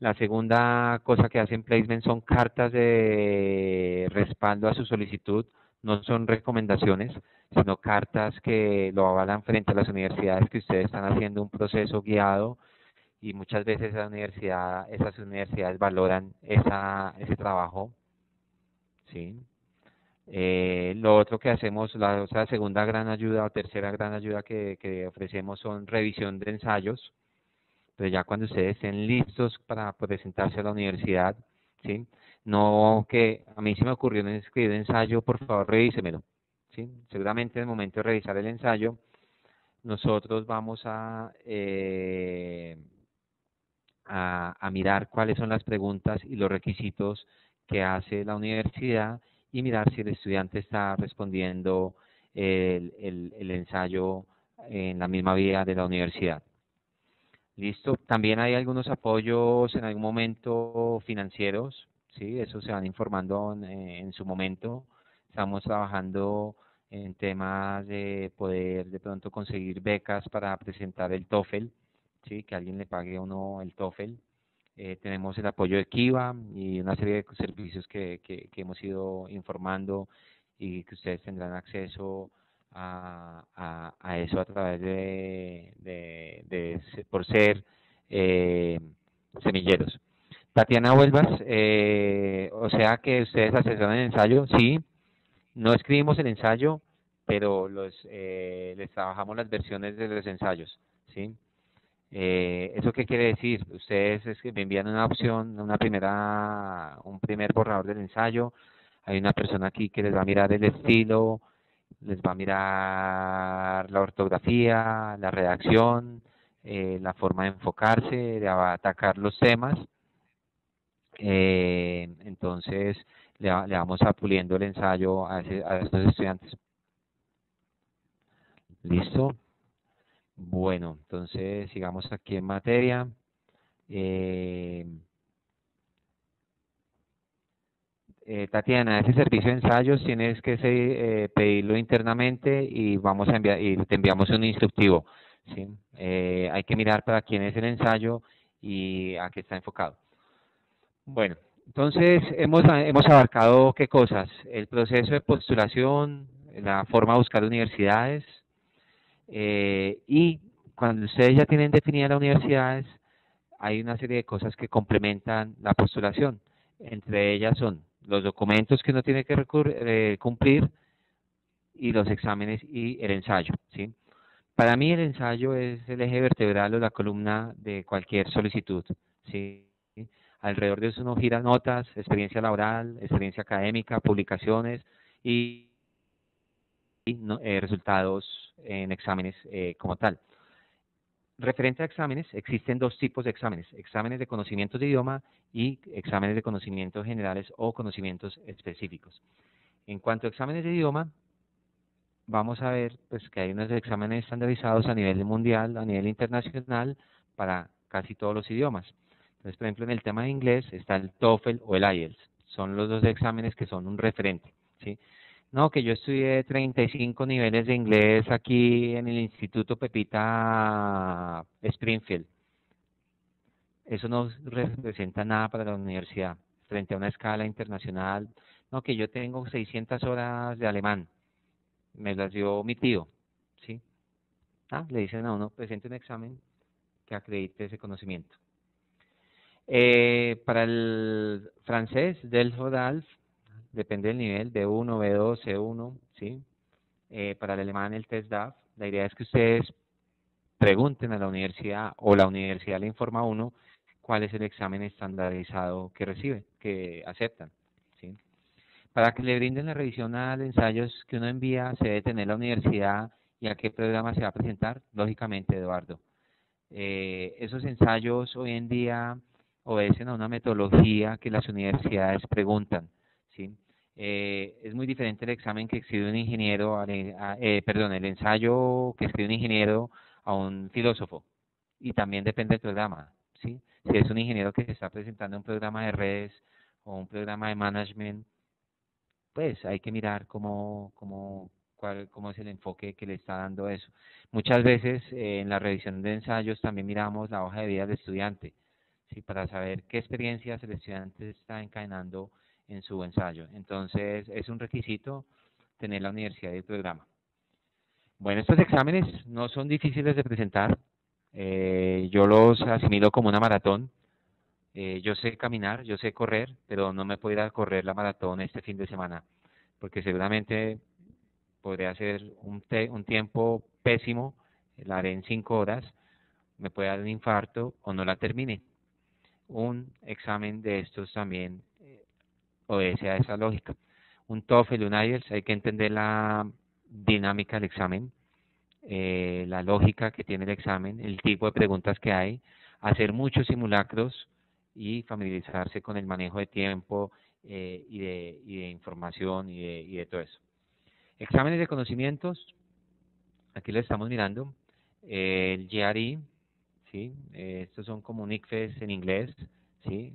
La segunda cosa que hacen placement son cartas de respaldo a su solicitud, no son recomendaciones, sino cartas que lo avalan frente a las universidades que ustedes están haciendo un proceso guiado y muchas veces esas universidades valoran ese trabajo, ¿sí? Lo otro que hacemos, la otra segunda gran ayuda o tercera gran ayuda que ofrecemos son revisión de ensayos. Pero ya cuando ustedes estén listos para presentarse a la universidad, ¿sí? No que a mí se me ocurrió escribir un ensayo, por favor revísemelo, ¿sí? Seguramente en el momento de revisar el ensayo, nosotros vamos a mirar cuáles son las preguntas y los requisitos que hace la universidad y mirar si el estudiante está respondiendo el ensayo en la misma vía de la universidad. Listo. También hay algunos apoyos en algún momento financieros, sí, eso se van informando en su momento. Estamos trabajando en temas de poder de pronto conseguir becas para presentar el TOEFL, sí, que alguien le pague a uno el TOEFL. Tenemos el apoyo de Kiva y una serie de servicios que hemos ido informando y que ustedes tendrán acceso a eso a través por ser eh, semilleros. Tatiana Huelvas, o sea que ustedes asesoran el ensayo, sí, no escribimos el ensayo, pero les trabajamos las versiones de los ensayos, ¿sí? ¿Eso qué quiere decir? Ustedes es que me envían una opción, un primer borrador del ensayo, hay una persona aquí que les va a mirar el estilo, les va a mirar la ortografía, la redacción, la forma de enfocarse, le va a atacar los temas. Entonces, le vamos a puliendo el ensayo a estos estudiantes. ¿Listo? Bueno, entonces sigamos aquí en materia. Eh, Tatiana, ese servicio de ensayos tienes que pedirlo internamente y vamos a enviar y te enviamos un instructivo, ¿sí? Hay que mirar para quién es el ensayo y a qué está enfocado. Bueno, entonces hemos abarcado qué cosas, el proceso de postulación, la forma de buscar universidades y cuando ustedes ya tienen definidas las universidades, hay una serie de cosas que complementan la postulación. Entre ellas son los documentos que uno tiene que cumplir y los exámenes y el ensayo, ¿sí? Para mí el ensayo es el eje vertebral o la columna de cualquier solicitud, ¿sí? Alrededor de eso uno gira notas, experiencia laboral, experiencia académica, publicaciones y resultados en exámenes como tal. Referente a exámenes, existen dos tipos de exámenes de conocimientos de idioma y exámenes de conocimientos generales o conocimientos específicos. En cuanto a exámenes de idioma, vamos a ver pues, que hay unos exámenes estandarizados a nivel mundial, a nivel internacional, para casi todos los idiomas. Entonces, por ejemplo, en el tema de inglés está el TOEFL o el IELTS. Son los dos exámenes que son un referente, ¿sí? No, que yo estudié 35 niveles de inglés aquí en el Instituto Pepita Springfield. Eso no representa nada para la universidad frente a una escala internacional. No, que yo tengo 600 horas de alemán. Me las dio mi tío, ¿sí? Le dicen a uno, presente un examen que acredite ese conocimiento. Para el francés, del DELF, depende del nivel, B1, B2, C1, ¿sí? Para el alemán, el test DAF. La idea es que ustedes pregunten a la universidad o la universidad le informa a uno cuál es el examen estandarizado que recibe, que aceptan, ¿sí? Para que le brinden la revisión a los ensayos que uno envía, se debe tener la universidad y a qué programa se va a presentar, lógicamente, Eduardo. Esos ensayos hoy en día obedecen a una metodología que las universidades preguntan, ¿sí? Es muy diferente el examen que escribe un ingeniero, el ensayo que escribe un ingeniero a un filósofo, y también depende del programa, ¿sí? Si es un ingeniero que se está presentando un programa de redes o un programa de management, pues hay que mirar cómo es el enfoque que le está dando eso. Muchas veces en la revisión de ensayos también miramos la hoja de vida del estudiante, ¿sí? Para saber qué experiencias el estudiante está encadenando en su ensayo. Entonces es un requisito tener la universidad y el programa. Bueno, estos exámenes no son difíciles de presentar. Yo los asimilo como una maratón. Yo sé caminar, yo sé correr, pero no me puedo ir a correr la maratón este fin de semana, porque seguramente podría hacer un tiempo pésimo, la haré en 5 horas, me puede dar un infarto o no la termine. Un examen de estos también obedece a esa lógica. Un TOEFL, un IELTS, hay que entender la dinámica del examen, la lógica que tiene el examen, el tipo de preguntas que hay, hacer muchos simulacros y familiarizarse con el manejo de tiempo y de información y de todo eso. Exámenes de conocimientos, aquí lo estamos mirando. El GRE, ¿sí? Estos son como un ICFES en inglés, ¿sí?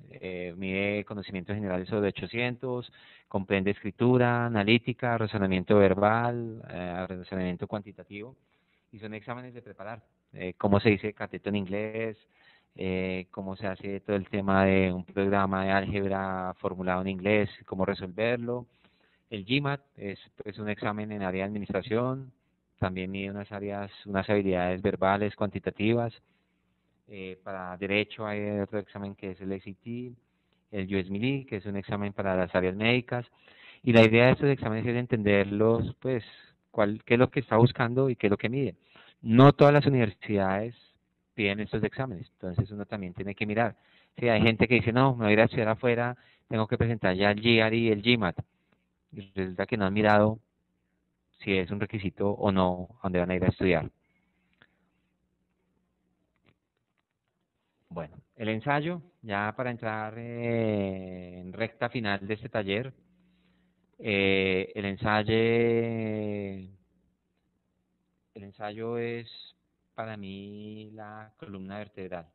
Mide conocimientos generales sobre 800, comprende escritura, analítica, razonamiento verbal, razonamiento cuantitativo, y son exámenes de preparar. Cómo se dice cateto en inglés, cómo se hace todo el tema de un programa de álgebra formulado en inglés, cómo resolverlo. El GMAT es pues, un examen en área de administración, también mide unas habilidades verbales, cuantitativas. Para derecho hay otro examen que es el SAT, el USMLE, que es un examen para las áreas médicas. Y la idea de estos exámenes es entenderlos, pues, qué es lo que está buscando y qué es lo que mide. No todas las universidades piden estos exámenes, entonces uno también tiene que mirar. Si hay gente que dice, no, me voy a ir a estudiar afuera, tengo que presentar ya el GRE y el GMAT. Y resulta que no han mirado si es un requisito o no, a dónde van a ir a estudiar. Bueno, el ensayo, ya para entrar en recta final de este taller, el ensayo es para mí la columna vertebral.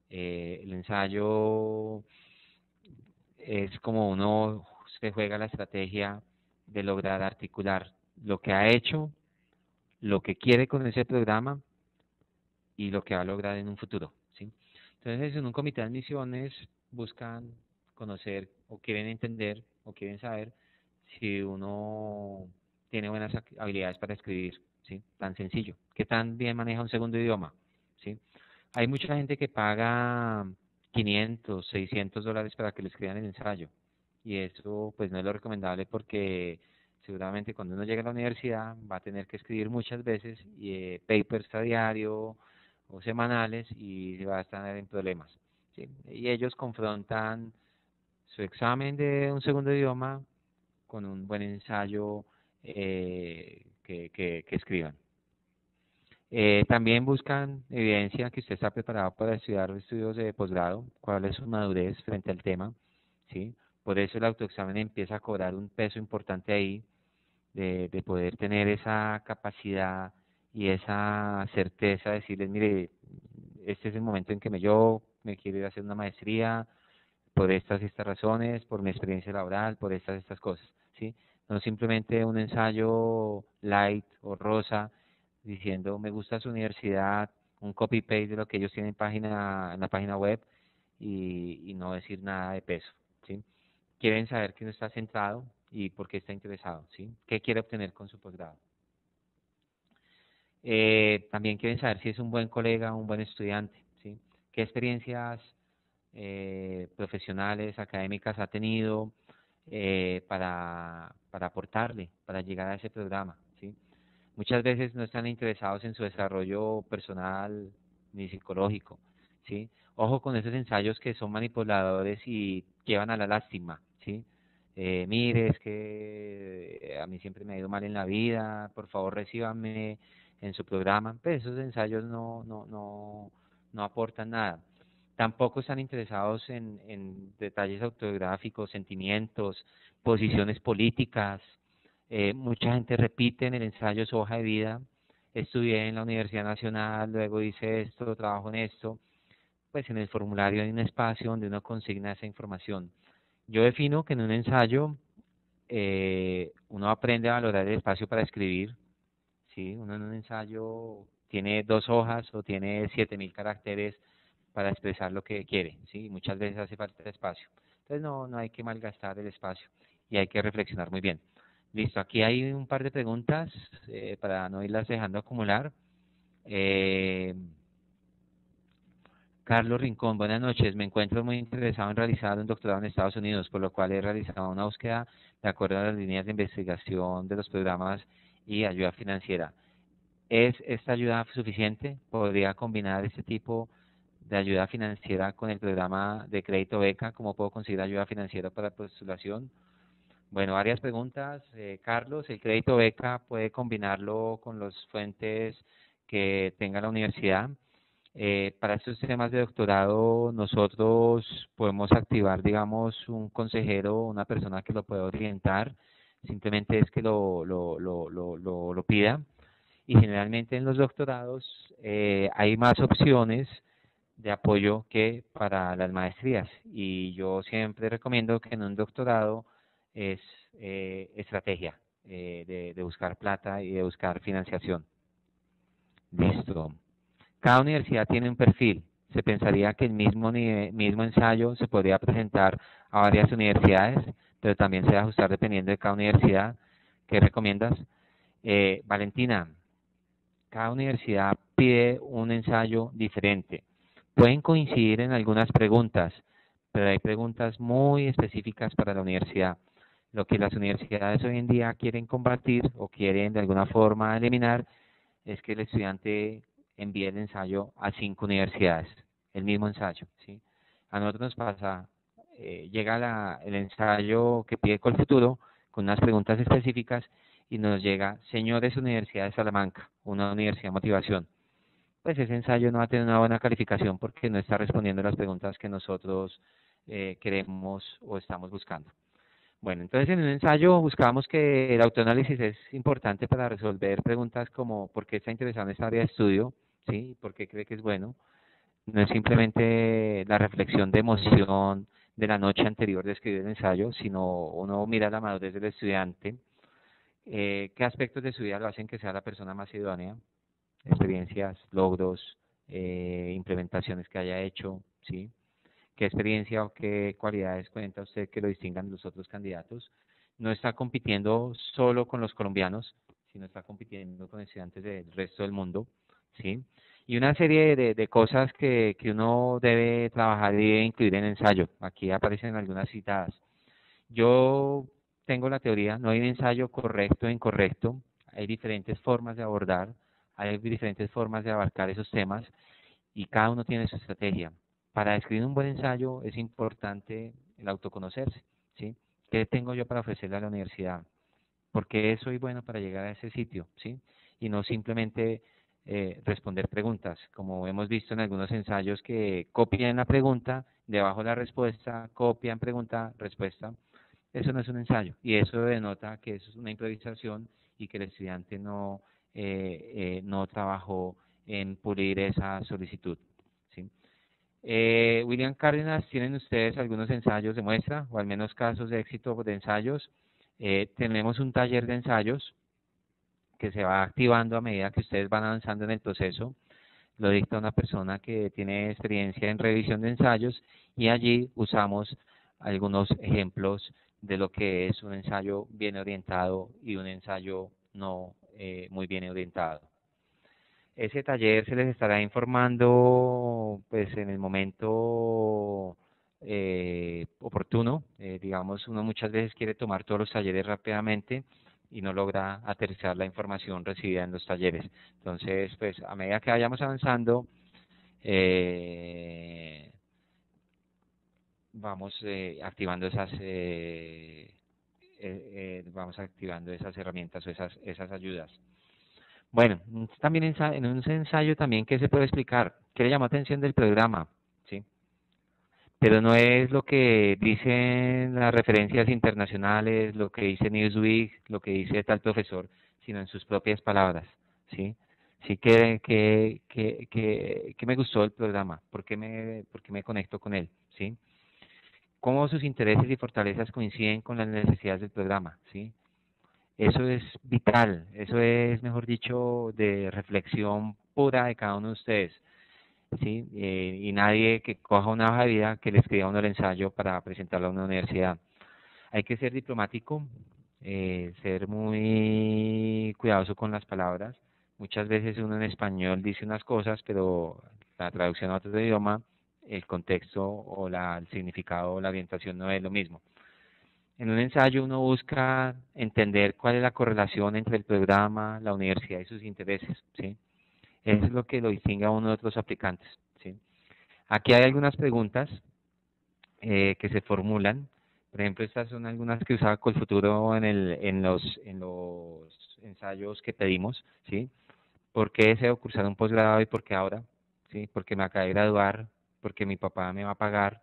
El ensayo es como uno se juega la estrategia de lograr articular lo que ha hecho, lo que quiere con ese programa y lo que va a lograr en un futuro, ¿sí? Entonces, en un comité de admisiones buscan conocer o quieren entender o quieren saber si uno tiene buenas habilidades para escribir, ¿sí? Tan sencillo. ¿Qué tan bien maneja un segundo idioma? ¿Sí? Hay mucha gente que paga 500, $600 para que le escriban el ensayo. Y eso pues no es lo recomendable porque seguramente cuando uno llegue a la universidad va a tener que escribir muchas veces papers a diario o semanales y va a estar en problemas. ¿Sí? Y ellos confrontan su examen de un segundo idioma con un buen ensayo que escriban. También buscan evidencia que usted está preparado para estudiar estudios de posgrado, cuál es su madurez frente al tema, ¿sí? Por eso el autoexamen empieza a cobrar un peso importante ahí, de poder tener esa capacidad y esa certeza de decirles, mire, este es el momento en que yo me quiero ir a hacer una maestría, por estas y estas razones, por mi experiencia laboral, por estas cosas, ¿sí? No simplemente un ensayo light o rosa diciendo me gusta su universidad, un copy-paste de lo que ellos tienen en la página web y no decir nada de peso, ¿sí? Quieren saber que uno está centrado y por qué está interesado, ¿sí? ¿Qué quiere obtener con su posgrado? También quieren saber si es un buen colega, un buen estudiante, ¿sí? ¿Qué experiencias profesionales, académicas ha tenido para aportarle, para llegar a ese programa, ¿sí? Muchas veces no están interesados en su desarrollo personal ni psicológico, ¿sí? Ojo con esos ensayos que son manipuladores y llevan a la lástima, ¿sí? Mire, es que a mí siempre me ha ido mal en la vida, por favor recíbanme en su programa. Pues esos ensayos no aportan nada. Tampoco están interesados en detalles autobiográficos, sentimientos, posiciones políticas. Mucha gente repite en el ensayo su hoja de vida. Estudié en la Universidad Nacional, luego hice esto, trabajo en esto. Pues en el formulario hay un espacio donde uno consigna esa información. Yo defino que en un ensayo uno aprende a valorar el espacio para escribir. ¿Sí? Uno en un ensayo tiene 2 hojas o tiene 7.000 caracteres para expresar lo que quiere, ¿sí? Muchas veces hace falta espacio. Entonces no hay que malgastar el espacio y hay que reflexionar muy bien. Listo, aquí hay un par de preguntas para no irlas dejando acumular. Eh, Carlos Rincón, buenas noches. Me encuentro muy interesado en realizar un doctorado en Estados Unidos, por lo cual he realizado una búsqueda de acuerdo a las líneas de investigación de los programas y ayuda financiera. ¿Es esta ayuda suficiente? ¿Podría combinar este tipo de ayuda financiera con el programa de crédito beca? ¿Cómo puedo conseguir ayuda financiera para postulación? Bueno, varias preguntas. Carlos, el crédito beca puede combinarlo con las fuentes que tenga la universidad. Para estos temas de doctorado, nosotros podemos activar, digamos, un consejero, una persona que lo pueda orientar, simplemente es que lo pida. Y generalmente en los doctorados hay más opciones de apoyo que para las maestrías. Y yo siempre recomiendo que en un doctorado es estrategia de buscar plata y de buscar financiación. Listo. Cada universidad tiene un perfil. Se pensaría que el mismo ensayo se podría presentar a varias universidades, pero también se debe ajustar dependiendo de cada universidad. ¿Qué recomiendas? Valentina, cada universidad pide un ensayo diferente. Pueden coincidir en algunas preguntas, pero hay preguntas muy específicas para la universidad. Lo que las universidades hoy en día quieren combatir o quieren de alguna forma eliminar es que el estudiante envíe el ensayo a 5 universidades, el mismo ensayo, ¿sí? A nosotros nos pasa, llega el ensayo que pide Colfuturo con unas preguntas específicas y nos llega, señores Universidad de Salamanca, una universidad de motivación. Pues ese ensayo no va a tener una buena calificación porque no está respondiendo las preguntas que nosotros queremos o estamos buscando. Bueno, entonces en un ensayo buscamos que el autoanálisis es importante para resolver preguntas como ¿por qué está interesado en esta área de estudio? ¿Sí? ¿Por qué cree que es bueno? No es simplemente la reflexión de emoción de la noche anterior de escribir el ensayo, sino uno mira la madurez del estudiante, qué aspectos de su vida lo hacen que sea la persona más idónea, experiencias, logros, implementaciones que haya hecho, ¿sí? ¿Qué experiencia o qué cualidades cuenta usted que lo distingan de los otros candidatos? No está compitiendo solo con los colombianos, sino está compitiendo con estudiantes del resto del mundo, ¿sí? Y una serie de cosas que uno debe trabajar y debe incluir en el ensayo. Aquí aparecen algunas citadas. Yo tengo la teoría, no hay un ensayo correcto e incorrecto, hay diferentes formas de abordar, hay diferentes formas de abarcar esos temas y cada uno tiene su estrategia. Para escribir un buen ensayo es importante el autoconocerse, ¿sí? ¿Qué tengo yo para ofrecerle a la universidad? ¿Por qué soy bueno para llegar a ese sitio? ¿Sí? Y no simplemente responder preguntas, como hemos visto en algunos ensayos que copian la pregunta, debajo la respuesta, copian pregunta, respuesta. Eso no es un ensayo y eso denota que eso es una improvisación y que el estudiante no trabajó en pulir esa solicitud. ¿Sí? William Cárdenas, ¿tienen ustedes algunos ensayos de muestra o al menos casos de éxito de ensayos? Tenemos un taller de ensayos que se va activando a medida que ustedes van avanzando en el proceso. Lo dicta una persona que tiene experiencia en revisión de ensayos y allí usamos algunos ejemplos de lo que es un ensayo bien orientado y un ensayo no muy bien orientado. Ese taller se les estará informando pues en el momento oportuno. Digamos, uno muchas veces quiere tomar todos los talleres rápidamente y no logra aterrizar la información recibida en los talleres. Entonces, pues a medida que vayamos avanzando, eh, vamos activando vamos activando esas herramientas o esas ayudas. Bueno, también en un ensayo también que se puede explicar, qué le llamó atención del programa, ¿sí? Pero no es lo que dicen las referencias internacionales, lo que dice Newsweek, lo que dice tal profesor, sino en sus propias palabras, ¿sí? Sí que me gustó el programa, por qué me conecto con él, ¿sí? Cómo sus intereses y fortalezas coinciden con las necesidades del programa, ¿sí? Eso es vital, eso es, mejor dicho, de reflexión pura de cada uno de ustedes, ¿sí? Y nadie que coja una hoja de vida que le escriba uno el ensayo para presentarlo a una universidad. Hay que ser diplomático, ser muy cuidadoso con las palabras. Muchas veces uno en español dice unas cosas, pero la traducción a otro idioma, el contexto o el significado o la orientación no es lo mismo. En un ensayo uno busca entender cuál es la correlación entre el programa, la universidad y sus intereses, ¿sí? Eso es lo que lo distingue a uno de otros aplicantes, ¿sí? Aquí hay algunas preguntas que se formulan. Por ejemplo, estas son algunas que usaba Colfuturo en los ensayos que pedimos, ¿sí? ¿Por qué deseo cursar un posgrado y por qué ahora? ¿Sí? Porque me acabé de graduar, porque mi papá me va a pagar,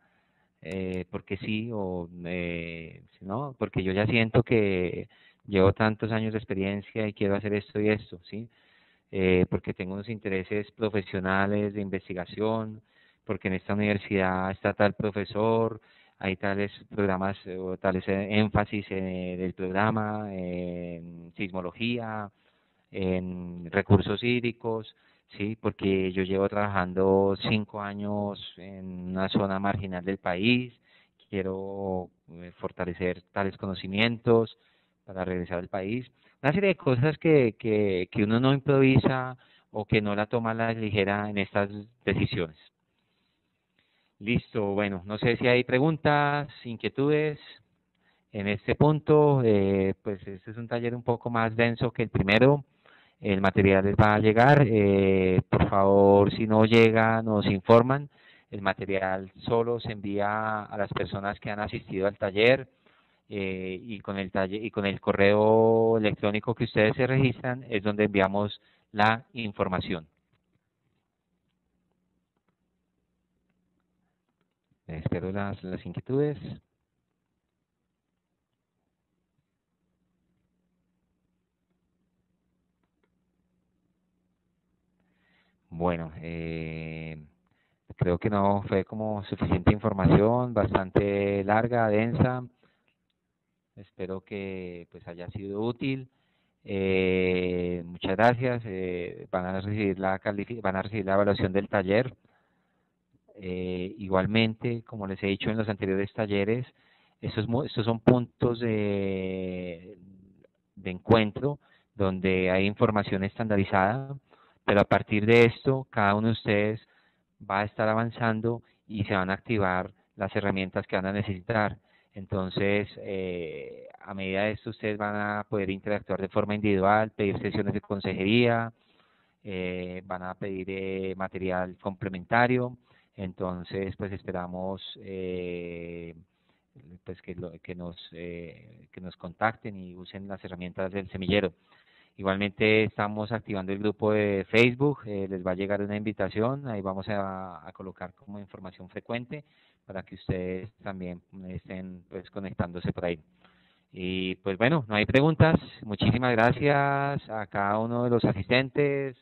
porque sí o si no, porque yo ya siento que llevo tantos años de experiencia y quiero hacer esto y esto, ¿sí? Porque tengo unos intereses profesionales de investigación, porque en esta universidad está tal profesor, hay tales programas o tales énfasis del programa, en sismología, en recursos hídricos, sí, porque yo llevo trabajando 5 años en una zona marginal del país, quiero fortalecer tales conocimientos para regresar al país. Una serie de cosas que uno no improvisa o que no la toma a la ligera en estas decisiones. Listo, bueno, no sé si hay preguntas, inquietudes. En este punto, pues este es un taller un poco más denso que el primero. El material les va a llegar. Por favor, si no llega, nos informan. El material solo se envía a las personas que han asistido al taller y con el taller y con el correo electrónico que ustedes se registran es donde enviamos la información. Espero las inquietudes. Bueno, creo que no fue como suficiente información, bastante larga, densa. Espero que pues haya sido útil. Muchas gracias. Van a recibir van a recibir la evaluación del taller. Igualmente, como les he dicho en los anteriores talleres, estos son puntos de encuentro donde hay información estandarizada, pero a partir de esto, cada uno de ustedes va a estar avanzando y se van a activar las herramientas que van a necesitar. Entonces, a medida de esto, ustedes van a poder interactuar de forma individual, pedir sesiones de consejería, van a pedir material complementario. Entonces, pues esperamos pues que nos contacten y usen las herramientas del semillero. Igualmente estamos activando el grupo de Facebook, les va a llegar una invitación, ahí vamos a colocar como información frecuente para que ustedes también estén pues conectándose por ahí. Y pues bueno, no hay preguntas. Muchísimas gracias a cada uno de los asistentes,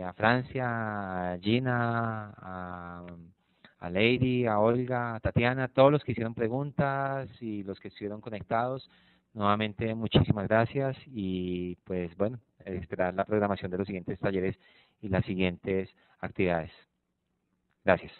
a Francia, a Gina, a Lady, a Olga, a Tatiana, a todos los que hicieron preguntas y los que estuvieron conectados. Nuevamente, muchísimas gracias y pues bueno, esperar la programación de los siguientes talleres y las siguientes actividades. Gracias.